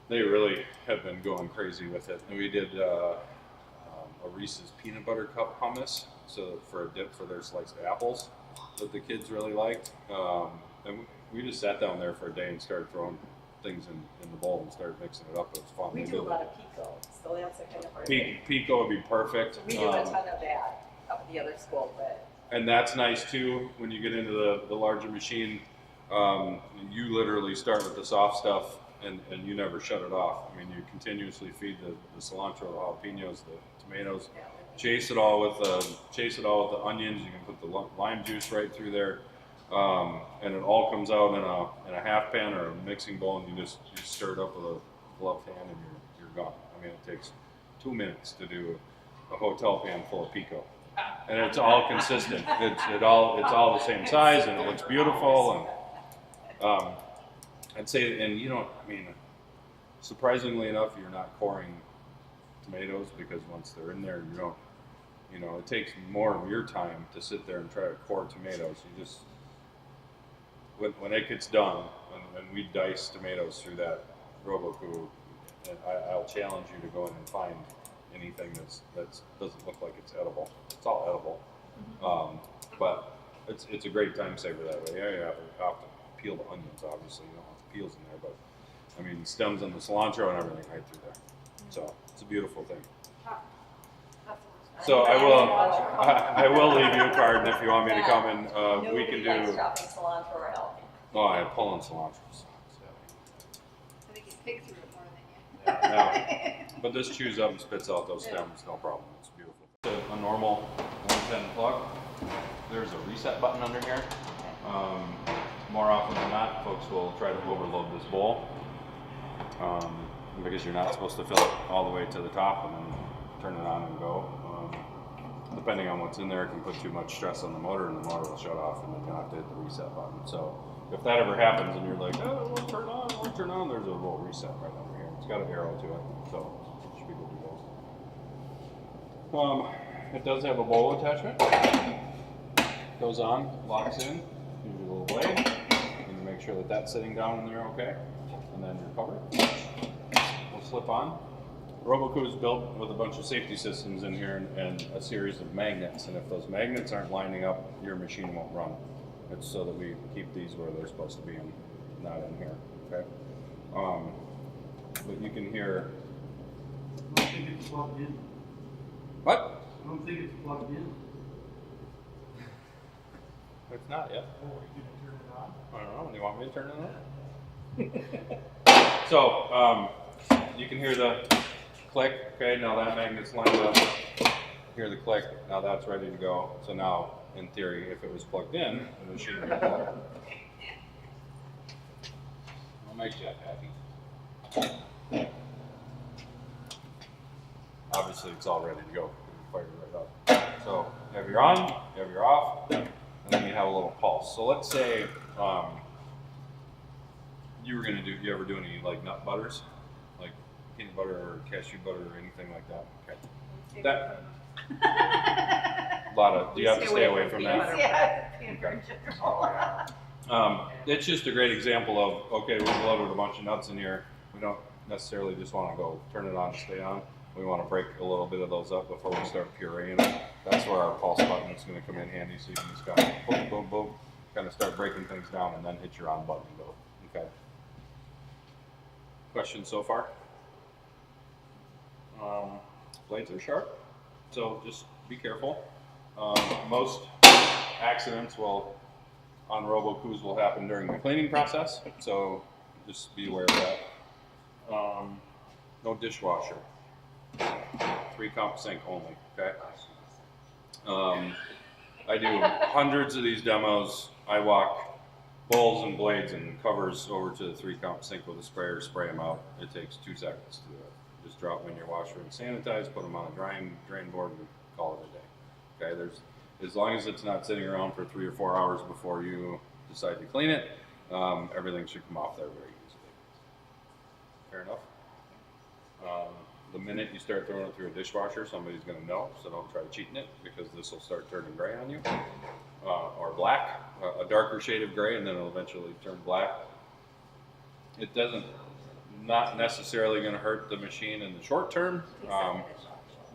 They really have been going crazy with it. And we did a Reese's peanut butter cup hummus, so for a dip for their sliced apples that the kids really liked. And we just sat down there for a day and started throwing things in the bowl and started mixing it up. It was fun. We do a lot of pico, so that's a kind of part of it. Pico would be perfect. We do a ton of that up at the other school, but And that's nice too, when you get into the larger machine, you literally start with the soft stuff and you never shut it off. I mean, you continuously feed the cilantro, the jalapenos, the tomatoes, chase it all with the onions. You can put the lime juice right through there. And it all comes out in a half pan or a mixing bowl, and you stir it up with a gloved hand, and you're gone. I mean, it takes 2 minutes to do a hotel pan full of pico, and it's all consistent. It's all the same size, and it looks beautiful. And I'd say, and I mean, surprisingly enough, you're not coring tomatoes because once they're in there, you don't. It takes more of your time to sit there and try to core tomatoes. You just when it gets done, and we dice tomatoes through that Roboku, I'll challenge you to go in and find anything that doesn't look like it's edible. It's all edible, but it's a great time saver that way. Yeah, you have to peel the onions. Obviously, you don't want the peels in there, but I mean the stems and the cilantro and everything right through there. So it's a beautiful thing. So I will leave you a card, and if you want me to come and we can Nobody likes do. chopping cilantro or help. Oh, I have pulling cilantro. So, I think you pig through it more than you. yeah, no. But this chews up and spits out those stems, no problem. It's beautiful. A normal 110 plug. There's a reset button under here. More often than not, folks will try to overload this bowl because you're not supposed to fill it all the way to the top and then turn it on and go. Depending on what's in there, it can put too much stress on the motor and the motor will shut off and then you'll have to hit the reset button. So if that ever happens and you're like, oh, it won't turn on, there's a little reset right under here. It's got an arrow to it, so it should be good to go. It does have a bowl attachment. Goes on, locks in, gives you a little blade. You make sure that that's sitting down in there okay, and then you're covered. Will slip on. Roboku is built with a bunch of safety systems in here and a series of magnets, and if those magnets aren't lining up, your machine won't run. It's so that we keep these where they're supposed to be and not in here, okay? But you can hear... I don't think it's plugged in. What? I don't think it's plugged in. It's not yet. Oh, are you gonna turn it on? I don't know, do you want me to turn it on? So, you can hear the click, okay, now that magnet's lined up. Hear the click, now that's ready to go. So now, in theory, if it was plugged in, the machine would go. I'll make Jeff happy. Obviously, it's all ready to go. Fire it right up. So, you have your on, you have your off, and then you have a little pulse. So let's say you ever do any like nut butters? Like peanut butter or cashew butter or anything like that? Okay. That a lot of, you have to stay away from that. Yeah, peanut butter in general. It's just a great example of, okay, we've loaded a bunch of nuts in here. We don't necessarily just want to go turn it on and stay on. We want to break a little bit of those up before we start pureeing it. That's where our pulse button is going to come in handy, so you can just kind of boom, boom, boom, kind of start breaking things down and then hit your on button and go. Okay. Questions so far? Blades are sharp, so just be careful. Most accidents on Robokus will happen during the cleaning process, so just be aware of that. No dishwasher. 3-comp sink only, okay? I do hundreds of these demos. I walk bowls and blades and covers over to the 3-comp sink with a sprayer, spray them out. It takes 2 seconds to do it. Just drop them in your washer and sanitize, put them on a drain board and call it a day. Okay, as long as it's not sitting around for 3 or 4 hours before you decide to clean it, everything should come off there very easily. Fair enough? The minute you start throwing it through a dishwasher, somebody's going to know, so don't try cheating it because this will start turning gray on you, or black, a darker shade of gray, and then it'll eventually turn black. It doesn't, not necessarily going to hurt the machine in the short term,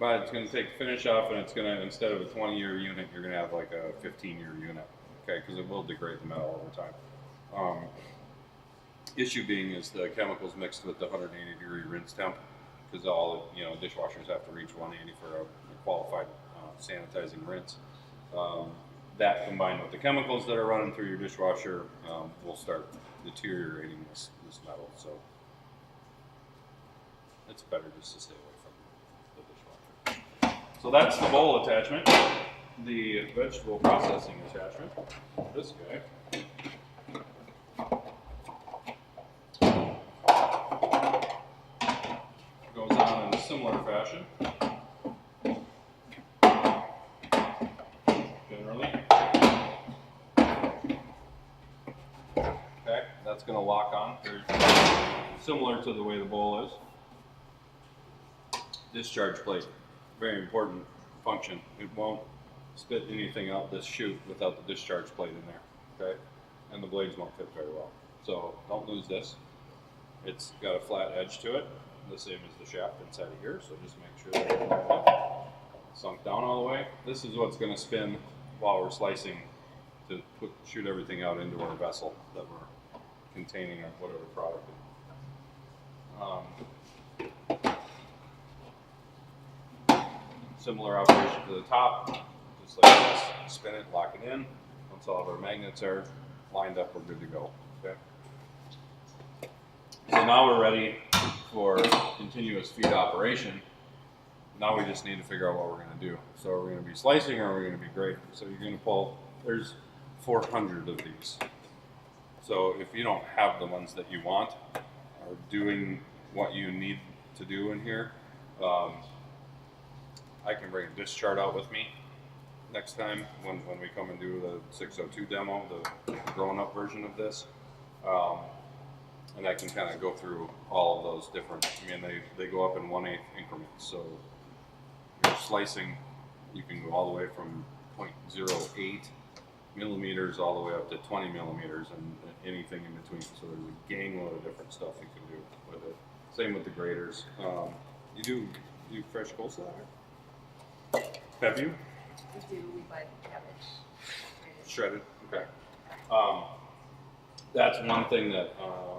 but it's going to take finish off, and it's going to, instead of a 20-year unit, you're going to have like a 15-year unit, okay, because it will degrade the metal over time. Issue being is the chemicals mixed with the 180-degree rinse temp, because all dishwashers have to reach 180 for a qualified sanitizing rinse. That combined with the chemicals that are running through your dishwasher will start deteriorating this metal. So it's better just to stay away from the dishwasher. So that's the bowl attachment. The vegetable processing attachment, this guy. Goes on in a similar fashion. Generally. Okay, that's going to lock on. Very similar to the way the bowl is. Discharge plate, very important function. It won't spit anything out this chute without the discharge plate in there. Okay, and the blades won't fit very well. So don't lose this. It's got a flat edge to it. the same as the shaft inside of here, so just make sure that it's sunk down all the way. This is what's going to spin while we're slicing to shoot everything out into our vessel that we're containing our whatever product in. Similar operation to the top, just like this, spin it, lock it in. Once all of our magnets are lined up, we're good to go. Okay. So now we're ready for continuous feed operation. Now we just need to figure out what we're going to do. So are we going to be slicing or are we going to be grading? So you're going to pull, there's 400 of these. So if you don't have the ones that you want or doing what you need to do in here, I can bring a dish chart out with me next time when we come and do the 602 demo, the grown-up version of this. And I can kind of go through all of those different, I mean, they go up in 1/8 increments. So you're slicing, you can go all the way from 0.08 millimeters all the way up to 20 millimeters and anything in between. So there's a gang load of different stuff you can do with it. Same with the graders. You do fresh coleslaw? Have you? We do, we buy cabbage. Shredded? Okay. That's one thing that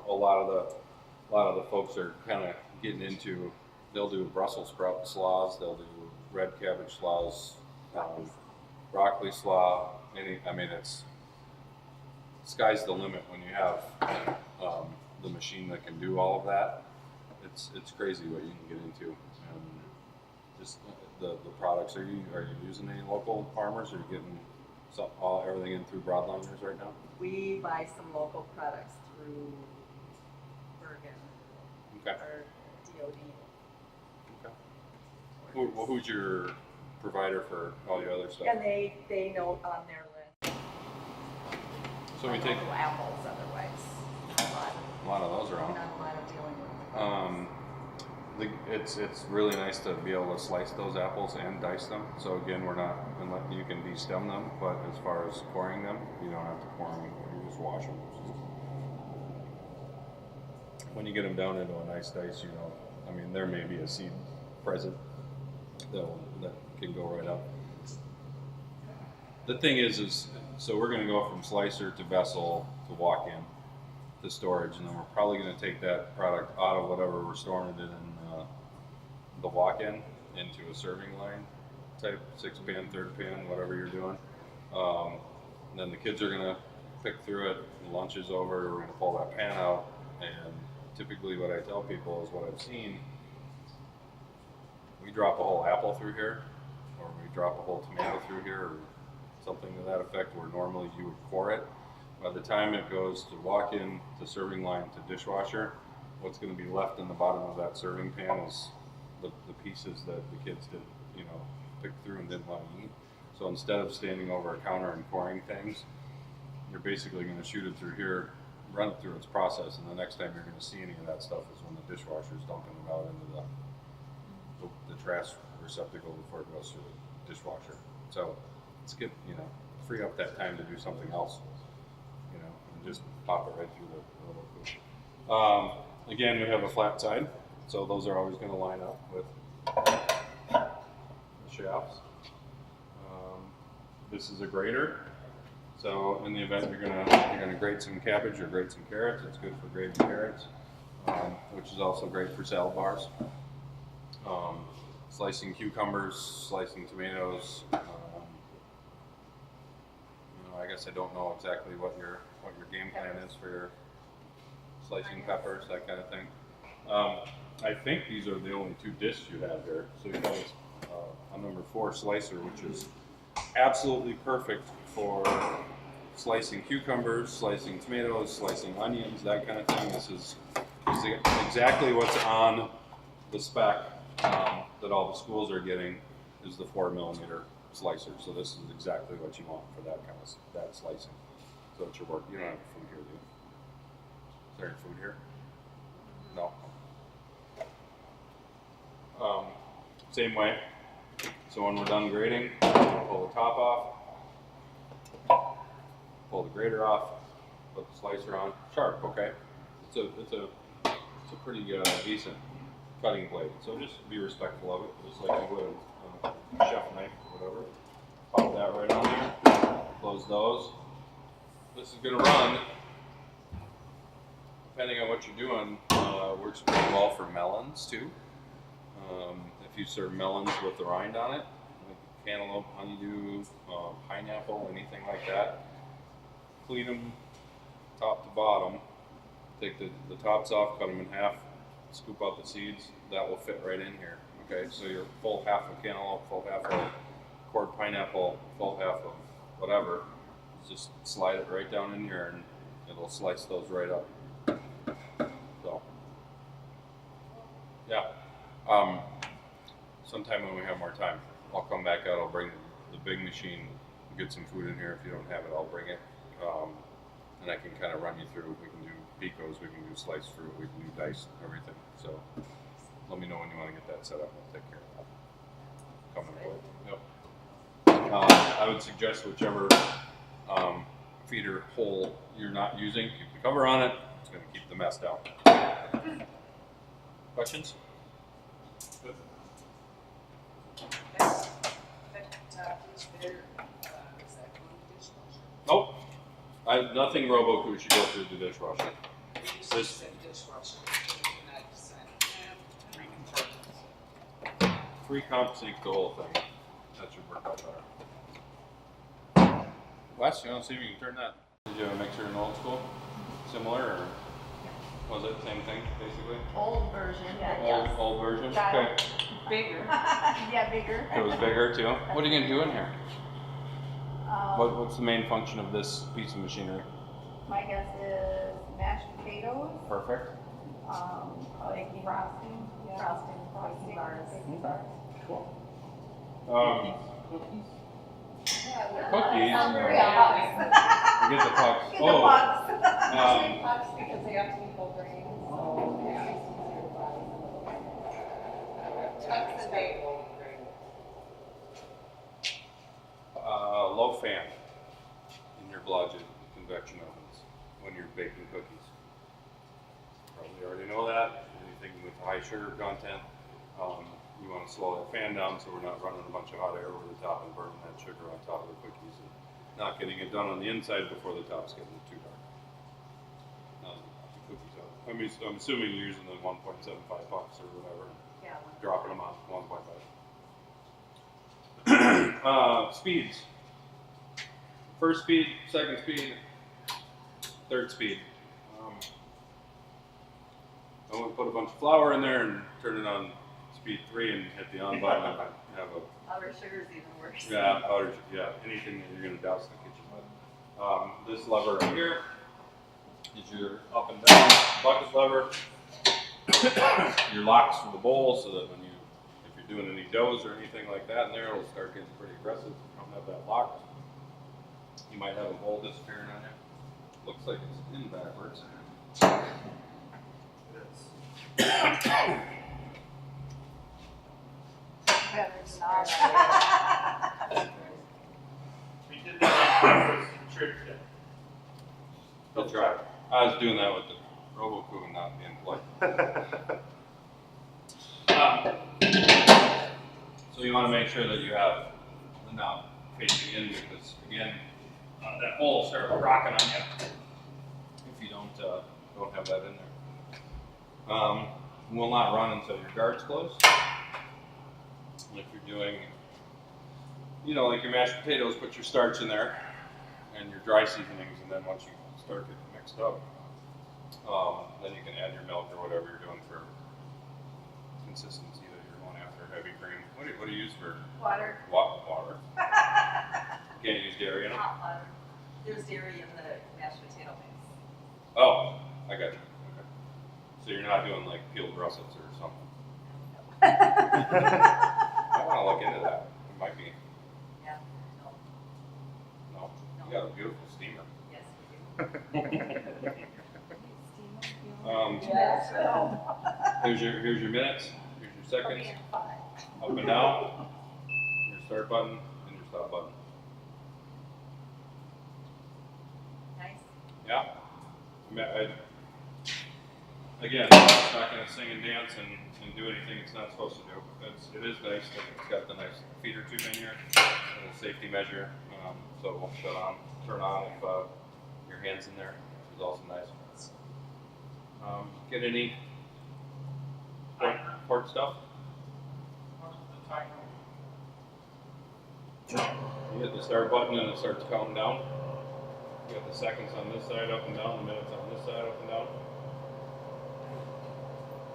a lot of the folks are kind of getting into. They'll do Brussels sprout slaws, they'll do red cabbage slaws, broccoli slaw. I mean, it's sky's the limit when you have the machine that can do all of that. It's crazy what you can get into. And just the products. Are you using any local farmers? Or are you getting everything in through broadliners right now? We buy some local products through Bergen Okay. or DOD. Okay. Who's your provider for all your other stuff? And they note on their list. So we take Local apples otherwise. a lot of those around. Not a lot of dealing with. It's really nice to be able to slice those apples and dice them. So again, you can de-stem them, but as far as coring them, you don't have to core them. You just wash them. When you get them down into a nice dice, I mean, there may be a seed present that can go right up. The thing is so we're going to go from slicer to vessel to walk-in to storage, and then we're probably going to take that product out of whatever we're storing it in the walk-in into a serving line type 6-pan, 3rd-pan, whatever you're doing. And then the kids are going to pick through it. Lunch is over. We're going to pull that pan out, and typically what I tell people is what I've seen. We drop a whole apple through here, or we drop a whole tomato through here, or something to that effect, where normally you would core it. By the time it goes to walk-in, to serving line, to dishwasher, what's going to be left in the bottom of that serving pan is the pieces that the kids did, pick through and didn't want to eat. So instead of standing over a counter and coring things, you're basically going to shoot it through here, run it through its process, and the next time you're going to see any of that stuff is when the dishwasher is dumping it out into the trash receptacle before it goes through the dishwasher. So let's get, free up that time to do something else, and just pop it right through the little coop. Again, we have a flat side, so those are always going to line up with the shafts. This is a grater, so in the event you're gonna grate some cabbage or grate some carrots, it's good for grating carrots, which is also great for salad bars. Slicing cucumbers, slicing tomatoes. I guess I don't know exactly what your game plan is for your slicing peppers, that kind of thing. I think these are the only two discs you have here. So you have a number 4 slicer, which is absolutely perfect for slicing cucumbers, slicing tomatoes, slicing onions, that kind of thing. This is exactly what's on the spec that all the schools are getting, is the 4mm slicer. So this is exactly what you want for that slicing. So it's your work. You don't have food here, do you? Is there any food here? No. Same way. So when we're done grating, pull the top off, pull the grater off, put the slicer on. Sharp, okay? It's a pretty decent cutting blade. So just be respectful of it, just like you would a chef knife or whatever. Pop that right on there. Close those. This is gonna run, depending on what you're doing, works pretty well for melons too. If you serve melons with the rind on it, like cantaloupe, honeydew, pineapple, anything like that, clean them top to bottom. Take the tops off, cut them in half, scoop out the seeds. That will fit right in here. Okay, so your full half of cantaloupe, full half of cord pineapple, full half of whatever. Just slide it right down in here, and it'll slice those right up. So, yeah. Sometime when we have more time, I'll come back out. I'll bring the big machine, get some food in here. If you don't have it, I'll bring it. And I can kind of run you through. We can do picos, we can do sliced fruit, we can do diced, everything. So let me know when you want to get that set up. I'll take care of that. Coming away. Yep. I would suggest whichever feeder hole you're not using, keep the cover on it. It's going to keep the mess down. Questions? Good. Nope. Nothing Roku should go through the dishwasher. This 3-comp sink the whole thing. That should work out better. Wes, you want to see if you can turn that? Did you have a mixer in old school? Similar, or was it the same thing basically? Old version. Old version. Got Okay. it. Bigger. Yeah, bigger. It was bigger too. What are you gonna do in here? Um, What's the main function of this piece of machinery? My guess is mashed potatoes, Perfect. like frosting, frosting bars. Baking bars. Cool. Yeah, Cookies. Yeah. We get the pucks. Get the Oh, pucks. Pucks because they have to be full grain. So yeah. Pucks and bacon. low fan in your Blodgett convection ovens when you're baking cookies. Probably already know that. Anything with high sugar content, you want to slow that fan down so we're not running a bunch of hot air over the top and burning that sugar on top of the cookies and not getting it done on the inside before the top's getting too dark. Now the cookies out. I mean, I'm assuming you're using the 1.75 pucks or whatever. Yeah. Dropping them on 1.5. Speeds. First speed, second speed, third speed. I'm going to put a bunch of flour in there and turn it on speed 3 and hit the on button and have a Powdered sugar's even worse. powder, anything that you're going to douse the kitchen with. This lever right here is your up and down bucket lever. Your locks for the bowl so that when if you're doing any doughs or anything like that in there, it'll start getting pretty aggressive. If you don't have that locked, you might have a bowl disappearing on you. Looks like it's in backwards. Better not. We did that for trick then. I'll try. I was doing that with the RoboCoo and not being polite. So you want to make sure that you have the knob facing in because again, that hole will start rocking on you if you don't have that in there. Will not run until your guard's closed. If you're doing, like your mashed potatoes, put your starch in there and your dry seasonings, and then once you start getting mixed up, then you can add your milk or whatever you're doing for consistency that you're going after. Heavy cream. What do you use for Water. water? You can't use dairy in them? Hot water. There's dairy in the mashed potato mix. Oh, I got you. Okay. So you're not doing like peeled russets or something? I want to look into that. It might be. Yeah. No. No? You got a beautiful steamer. Yes, we do. Yes. Here's your minutes. Here's your seconds. Up and down. Your start button and your stop button. Nice. Yeah. Again, I'm not going to sing and dance and and do anything it's not supposed to do. It is nice that it's got the nice feeder tube in here, a safety measure, so it won't shut on, turn on if your hand's in there, which is also nice. Get any port stuff? You hit the start button and it starts counting down. You got the seconds on this side up and down, the minutes on this side up and down.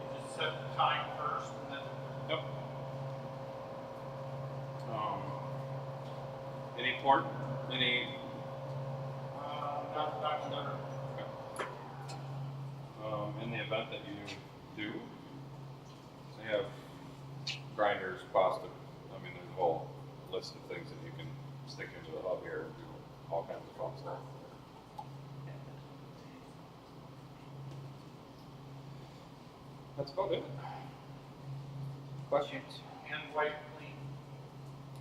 You just set the time first and then. Yep. Any port? Any? Not sure. Okay. In the event that you do, they have grinders, plastic. I mean, there's a whole list of things that you can stick into the hub here and do all kinds of fun stuff. That's about it. Questions? And white clean.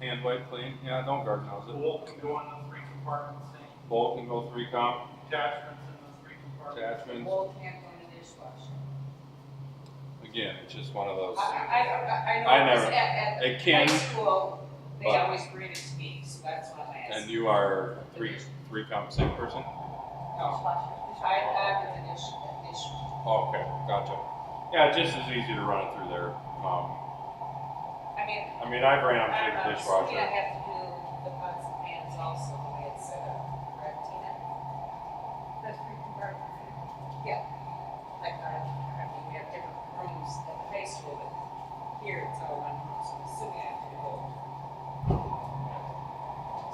Hand wipe clean. Yeah, don't garden hose it. Bolt can go in the 3 compartment sink. Bolt can go 3 comp. Attachments in the 3 compartments. Attachments. Both can't go in the dishwasher. Again, it's just one of those. I know. I never- At it can, high school, they but- always bring it to me, so that's why I'm asking. And you are three comp sink person? No, I'm in the dish. Oh, okay, gotcha. Yeah, just as easy to run it through there. I mean, I've ran them I'm through the not dishwasher. assuming I have to do the pots and pans also, the way it's set up, correct, Tina? That's 3 compartments. Yeah. Like, I mean, we have different rooms at the high school, but here it's all one room, so I'm assuming I have to do both.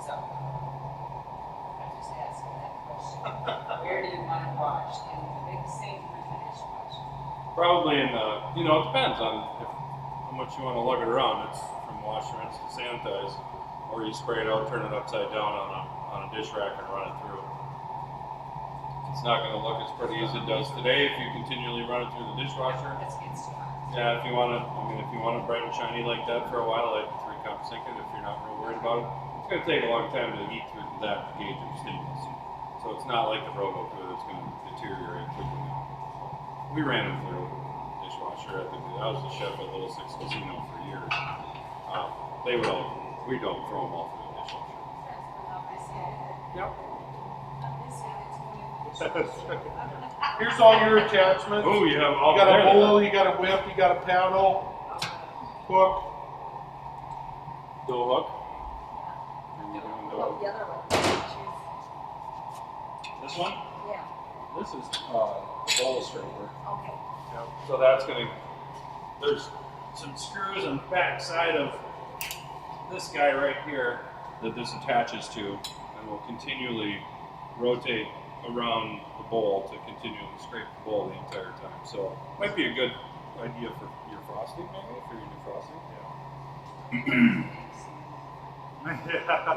So, I'm just asking that question. Where do you want it washed? In the big sink or in the dishwasher? Probably in the, it depends on how much you want to lug it around. It's from wash, rinse, to sanitize, or you spray it out, turn it upside down on a dish rack and run it through. It's not going to look as pretty as it does today if you continually run it through the dishwasher. That gets too hot. Yeah, if you want it bright and shiny like that for a while, I'd 3 comp sink it if you're not real worried about it. It's going to take a long time to heat through that gauge of stainless. So it's not like the Robo Glue that's going to deteriorate quickly. We ran them through the dishwasher. I was the chef at Little Six Casino for years. We don't throw them all through the dishwasher. Yep. Here's all your attachments. Oh, you have all You got there a they bowl, are. you got a whip, you got a paddle, hook. Dual hook. And you're doing dual hook. The other one. This one? Yeah, This is the bowl scraper. okay. So that's there's some screws on the back side of this guy right here that this attaches to, and will continually rotate around the bowl to continually scrape the bowl the entire time. So might be a good idea for your frosting, maybe, for your new frosting.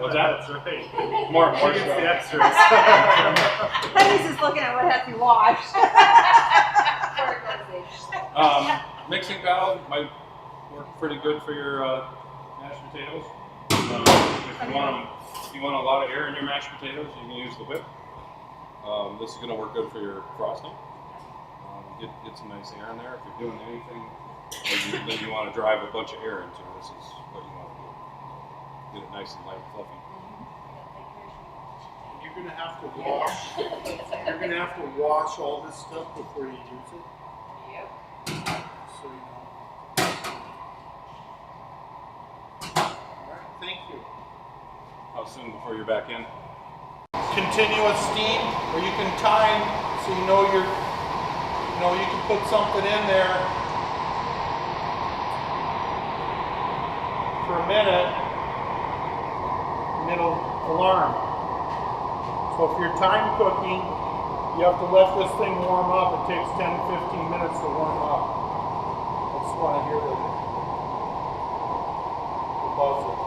What's that? That's right. More She gets stuff. the extras. Penny's just looking at what has to be washed. Mixing paddle might work pretty good for your mashed potatoes. If you want a lot of air in your mashed potatoes, you can use the whip. This is going to work good for your frosting. Get some nice air in there. If you're doing anything that you want to drive a bunch of air into, this is what you want to do. Get it nice and light and fluffy. You're gonna have to wash. You're gonna have to wash all this stuff before you use it. Yep. So you know. Alright, thank you. How soon before you're back in? Continuous steam, or you can time so you know you can put something in there for a minute, and it'll alarm. So if you're time cooking, you have to let this thing warm up. It takes 10-15 minutes to warm up. I just want to hear the buzzer.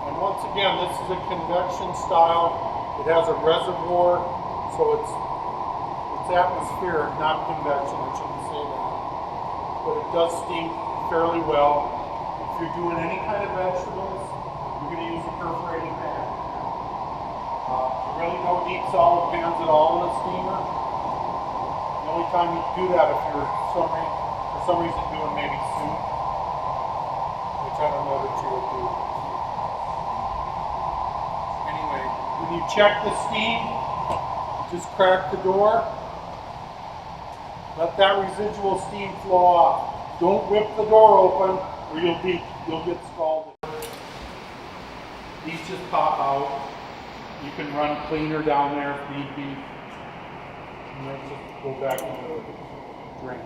And once again, this is a convection style. It has a reservoir, so it's atmospheric, not convection. I shouldn't say that. But it does steam fairly well. If you're doing any kind of vegetables, you're going to use a perforating pan. You really don't need solid pans at all in a steamer. No only time you do that if you're for some reason doing maybe soup, which I don't know that you would do. Anyway, when you check the steam, just crack the door. Let that residual steam flow off. Don't whip the door open or you'll get scalded. These just pop out. You can run cleaner down there if need be. And then just go back into the drain.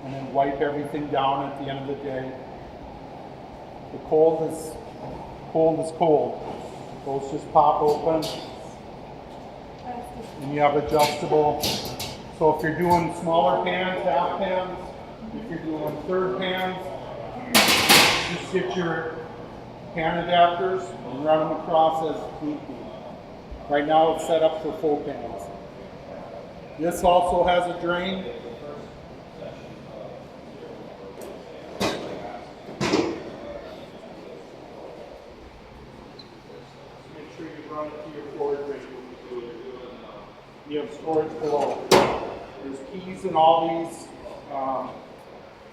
And then wipe everything down at the end of the day. The cold is cold. Those just pop open. And you have adjustable. So if you're doing smaller pans, half pans, if you're doing third pans, just get your pan adapters and run them across as need be. Right now it's set up for full pans. This also has a drain. Make sure you run it to your floor drain. You have storage below. There's keys in all these,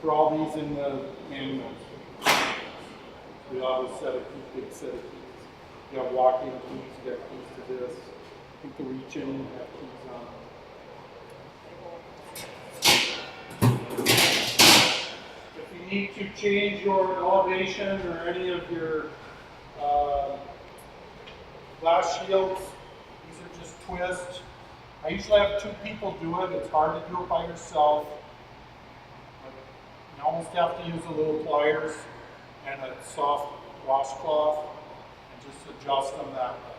for all these in the manual. We always set a big set of keys. You have walk-in keys, you have keys to this. I think the reach-in, you have keys on. If you need to change your elevation or any of your glass shields, these are just twists. I usually have 2 people do it. It's hard to do it by yourself. You almost have to use a little pliers and a soft washcloth and just adjust them that way.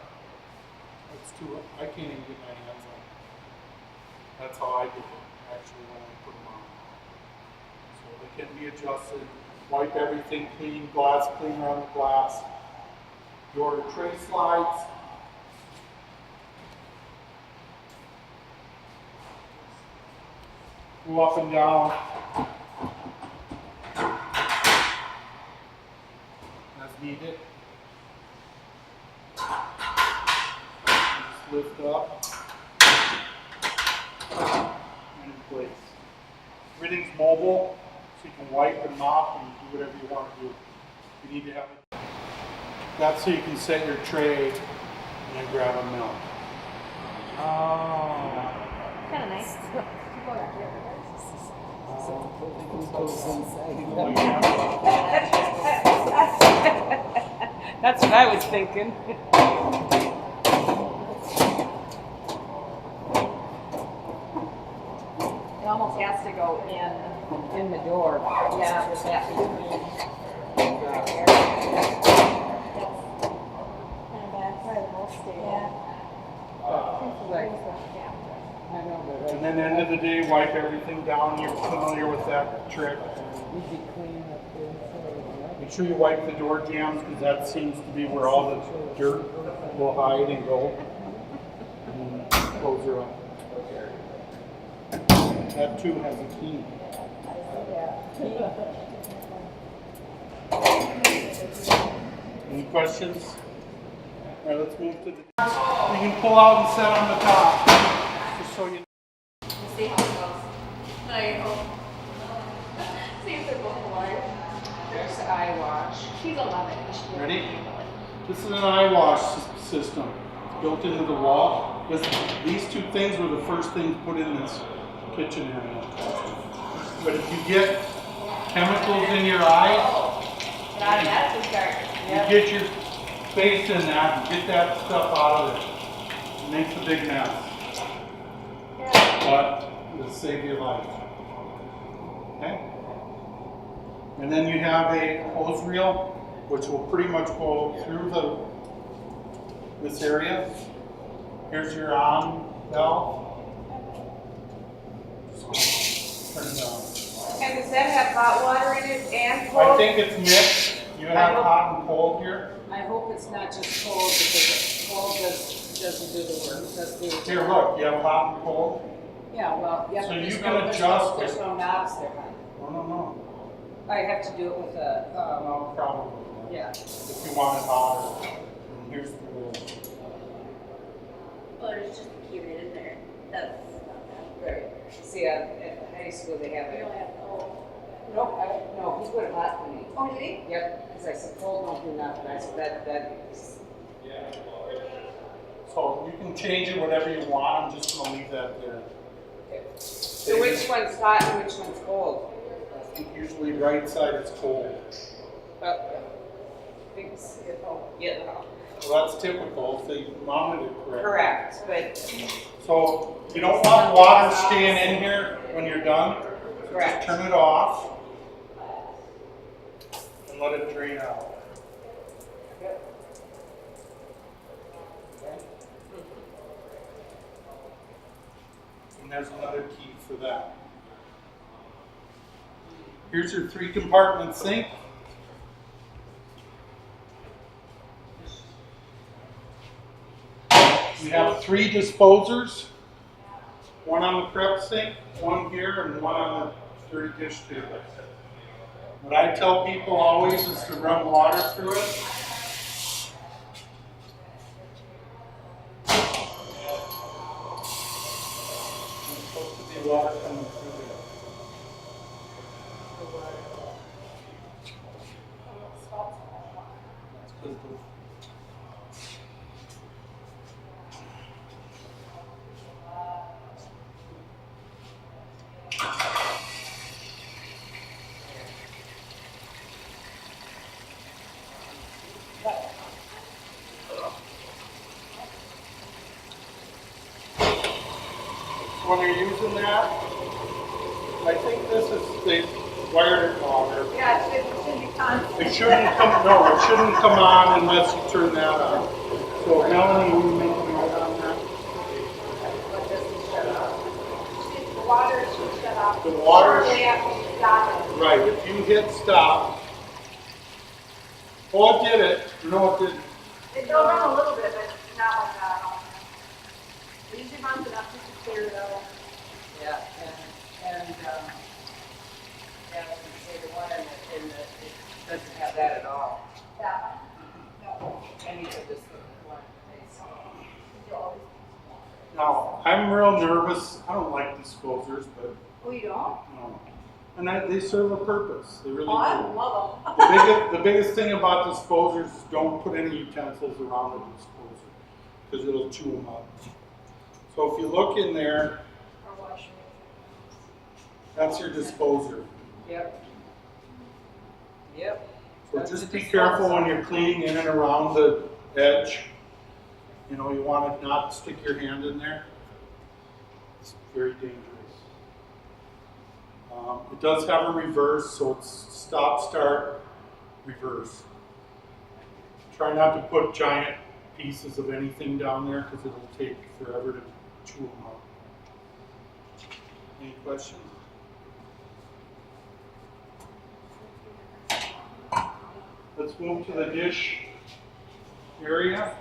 It's too, I can't even get my hands on it. That's how I do it, actually, when I put them on. So they can be adjusted. Wipe everything clean, glass cleaner on the glass. Your tray slides. Go up and down as needed. Just lift up and in place. Everything's mobile, so you can wipe and mop and do whatever you want to do. You need to have it. That's so you can set your tray and then grab a milk. Oh. Kind of nice. That's what I was thinking. It almost has to go In the door. Yeah, there's that between. Kind of bad, probably the most stable. I know, but And then end of the day, wipe everything down. You're familiar with that trick. easy clean up there. Make sure you wipe the door jambs because that seems to be where all the dirt will hide and go. And close her up. That too has a key. Any questions? All right, let's move to the. You can pull out and set on the top, just so you. See how it goes. I hope. See if they're both alive. There's the eye wash. She's 11. She should be Ready? able to handle it. This is an eye wash system. It's built into the wall. These 2 things were the first things put in this kitchen area. But if you get chemicals in your eye, Now that's a start. you get your face in that and get that stuff out of there. It makes a big mess. But it'll save your life. Okay? And then you have a hose reel, which will pretty much go through this area. Here's your on valve. Just turn it on. And does that have hot water in it and I cold? think it's mixed. You have hot and cold here. I hope it's not just cold because cold doesn't do the work. Does the, Here, look, you have hot and cold. yeah, well, yeah. So but you there's can no- adjust There's it. no knobs there, huh? No. I have to do it with a, No, probably. yeah. If you want it hotter. And here's the little. Well, there's just a key right in there. That's not bad. Right. See, at the high school, they have We it. only have, oh. No, he put it hot for me. Oh, did he? Yep, because I said, cold don't do nothing. I said, that is, So you can change it whatever you want. I'm just gonna leave that there. so which one's hot and which one's cold? I think usually right side is cold. Things, yeah, Well, that's typical if they mounted it correctly. correct, but So you don't want water staying in here when you're done. So correct. just turn it off and let it drain out. And there's another key for that. Here's your 3-compartment sink. We have 3 disposers. One on the prep sink, one here, and one on the dirty dish table. What I tell people always is to run water through it. There's supposed to be water coming through there. That's 'cause the when you're using that, I think this is the wired water. Yeah, it should be constant. It shouldn't come on unless you turn that on. So Melanie, will you make a note on that? What doesn't shut off? The water should shut off. The water- Shortly after you stop it. Right, if you hit stop. Oh, it did it. No, it didn't. It'll run a little bit, but not like that. It usually runs enough just to clear it out. Yeah, yeah, I was gonna say the one in the, it doesn't have that at all. That one? No. And you could just look at one place. You'll always- Now, I'm real nervous. I don't like disposers, but Oh, you don't? and they serve a purpose. They really Oh, I do. love them. The biggest thing about disposers is don't put any utensils around the disposer because it'll chew them up. So if you look in there, Or wash that's your disposer. Yep. Yep. So That's just the be careful when disposer. you're cleaning in and around the edge. You know, you want to not stick your hand in there. It's very dangerous. It does have a reverse, so it's stop, start, reverse. Try not to put giant pieces of anything down there because it'll take forever to chew them up. Any questions? Let's move to the dish area.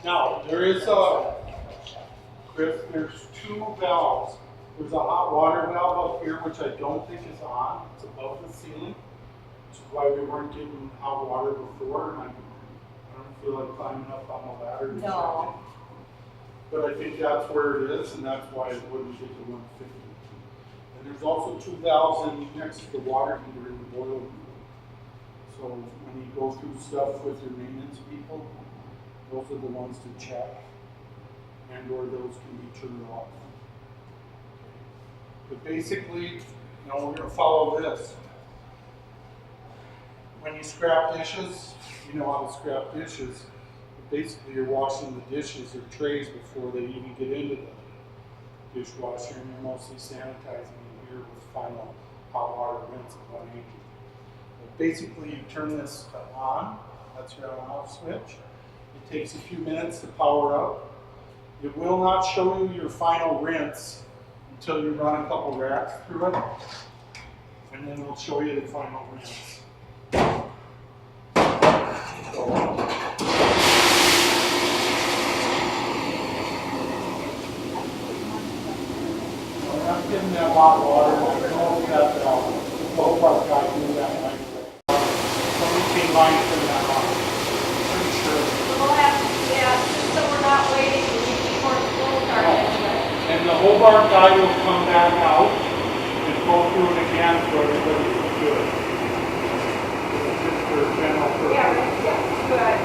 Now, there is Chris, there's 2 valves. There's a hot water valve up here, which I don't think is on. It's above the ceiling, which is why we weren't getting hot water before. And I don't feel like climbing up on the ladder to check No. it. But I think that's where it is, and that's why it wouldn't get to 150. And there's also 2 valves in next to the water heater in the boiler room. So when you go through stuff with your maintenance people, those are the ones to check, and or those can be turned off. But basically, you know, we're gonna follow this. When you scrap dishes, you know how to scrap dishes. But basically, you're washing the dishes or trays before they even get into the dishwasher, and you're mostly sanitizing in here with final hot water rinse at 180. But basically, you turn this to on. That's your on-off switch. It takes a few minutes to power up. It will not show you your final rinse until you run a couple racks through it, and then it'll show you the final rinse. So, we're not getting that hot water. I don't know if that both our guy knew that right away. Somebody came by and turned that on. Pretty sure. We'll have to, yeah, so we're not waiting before the full start anyway. And the whole guy will come back out and go through it again so everybody's good. Just for general purpose. Yeah, good.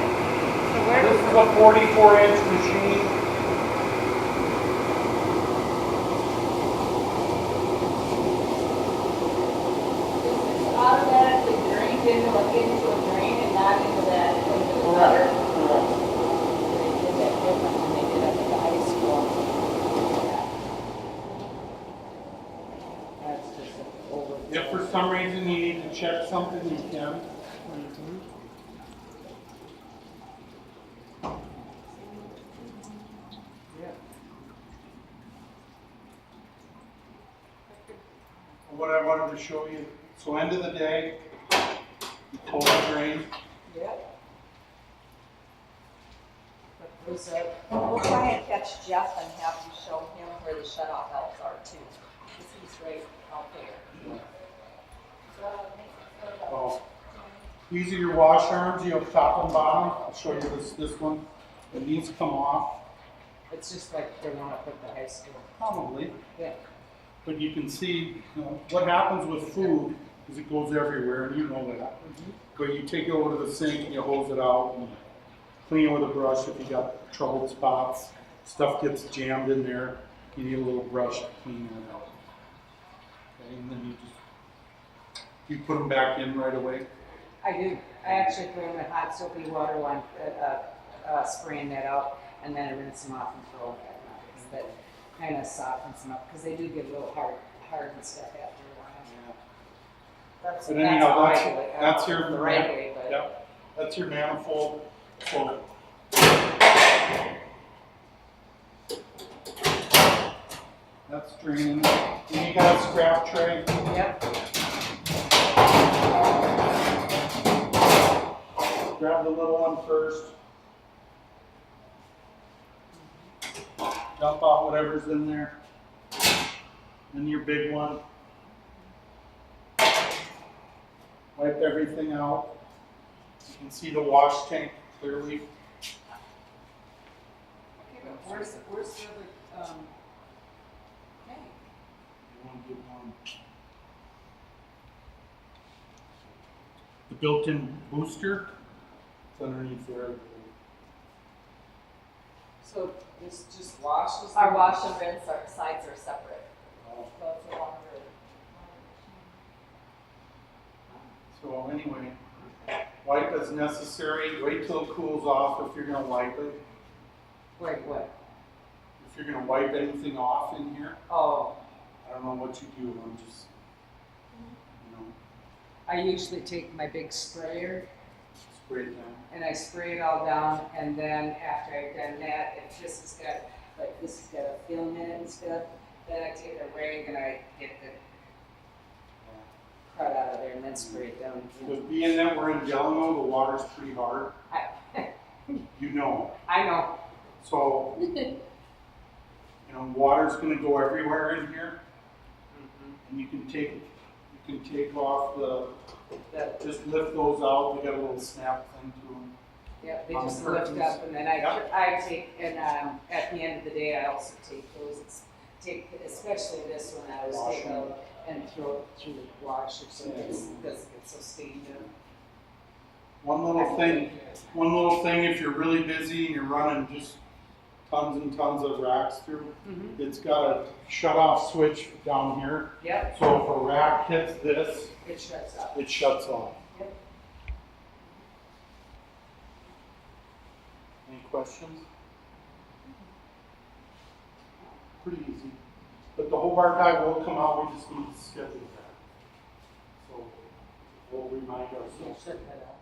So where This does is a 44-inch machine. this automatically drained into a drain and not into that, into the gutter? They did that different when they did up at the high school. That's just an over. If for some reason you need to check something, you can. What I wanted to show you, so end of the day, you pull the drain. Yep. We'll try and catch Jeff and have you show him where the shut-off valves are too. Because he's right out there. Oh. These are your wash arms, you have top and bottom. I'll show you this one. It needs to come off, It's just like they want to put the high school. probably. Yeah. But you can see, what happens with food is it goes everywhere, and you know that. But you take it over to the sink and you hose it out and clean it with a brush if you got troubled spots. Stuff gets jammed in there, you need a little brush to clean it out. Okay, and then you put them back in right away. I do. I actually put them in hot soapy water while I'm spraying that out, and then I rinse them off and throw them back on. Because that kind of softens them up, because they do get a little hard and stuff after a while. That's, But that's anyhow, how I that's- do it. I that's don't your- know the right way, but. Yep, that's your manifold. So that's draining. Then you got a scrap tray. Yep. Grab the little one first. Dump out whatever's in there. Then your big one. Wipe everything out. You can see the wash tank clearly. Okay, but where's the other, tank? You want to get one. The built-in booster, it's underneath there. So this just washes? Our wash and rinse, our sides are separate. Oh. So it's a longer. So anyway, wipe as necessary. Wait till it cools off if you're going to wipe it. Wait, what? If you're going to wipe anything off in here, Oh, I don't know what you do. I'm just, you know, I usually take my big sprayer spray it down. and I spray it all down, and then after I've done that, if this has got, like this has got a film in it and stuff, then I take a rag and I get the crud out of there and then spray it down again. With being that we're in Delano, the water's pretty hard. You know. I know. So, you know, water's going to go everywhere in here, and you can take off just lift those out. They got a little snap thing to them. Yep, they On just the lift curtains. up, and then I Yep. take, and at the end of the day, I also take those, especially this one, I always Wash take them. out and throw it through the washer so it doesn't get so stained. One little thing, if you're really busy and you're running just tons and tons of racks through, it's got a shut off switch down here. Yep, So if a rack hits this, it shuts up. it shuts off. Yep. Any questions? Pretty easy. But the Hobart guy will come out, we just need to schedule that. So we'll remind Yeah, ourselves. shut that up.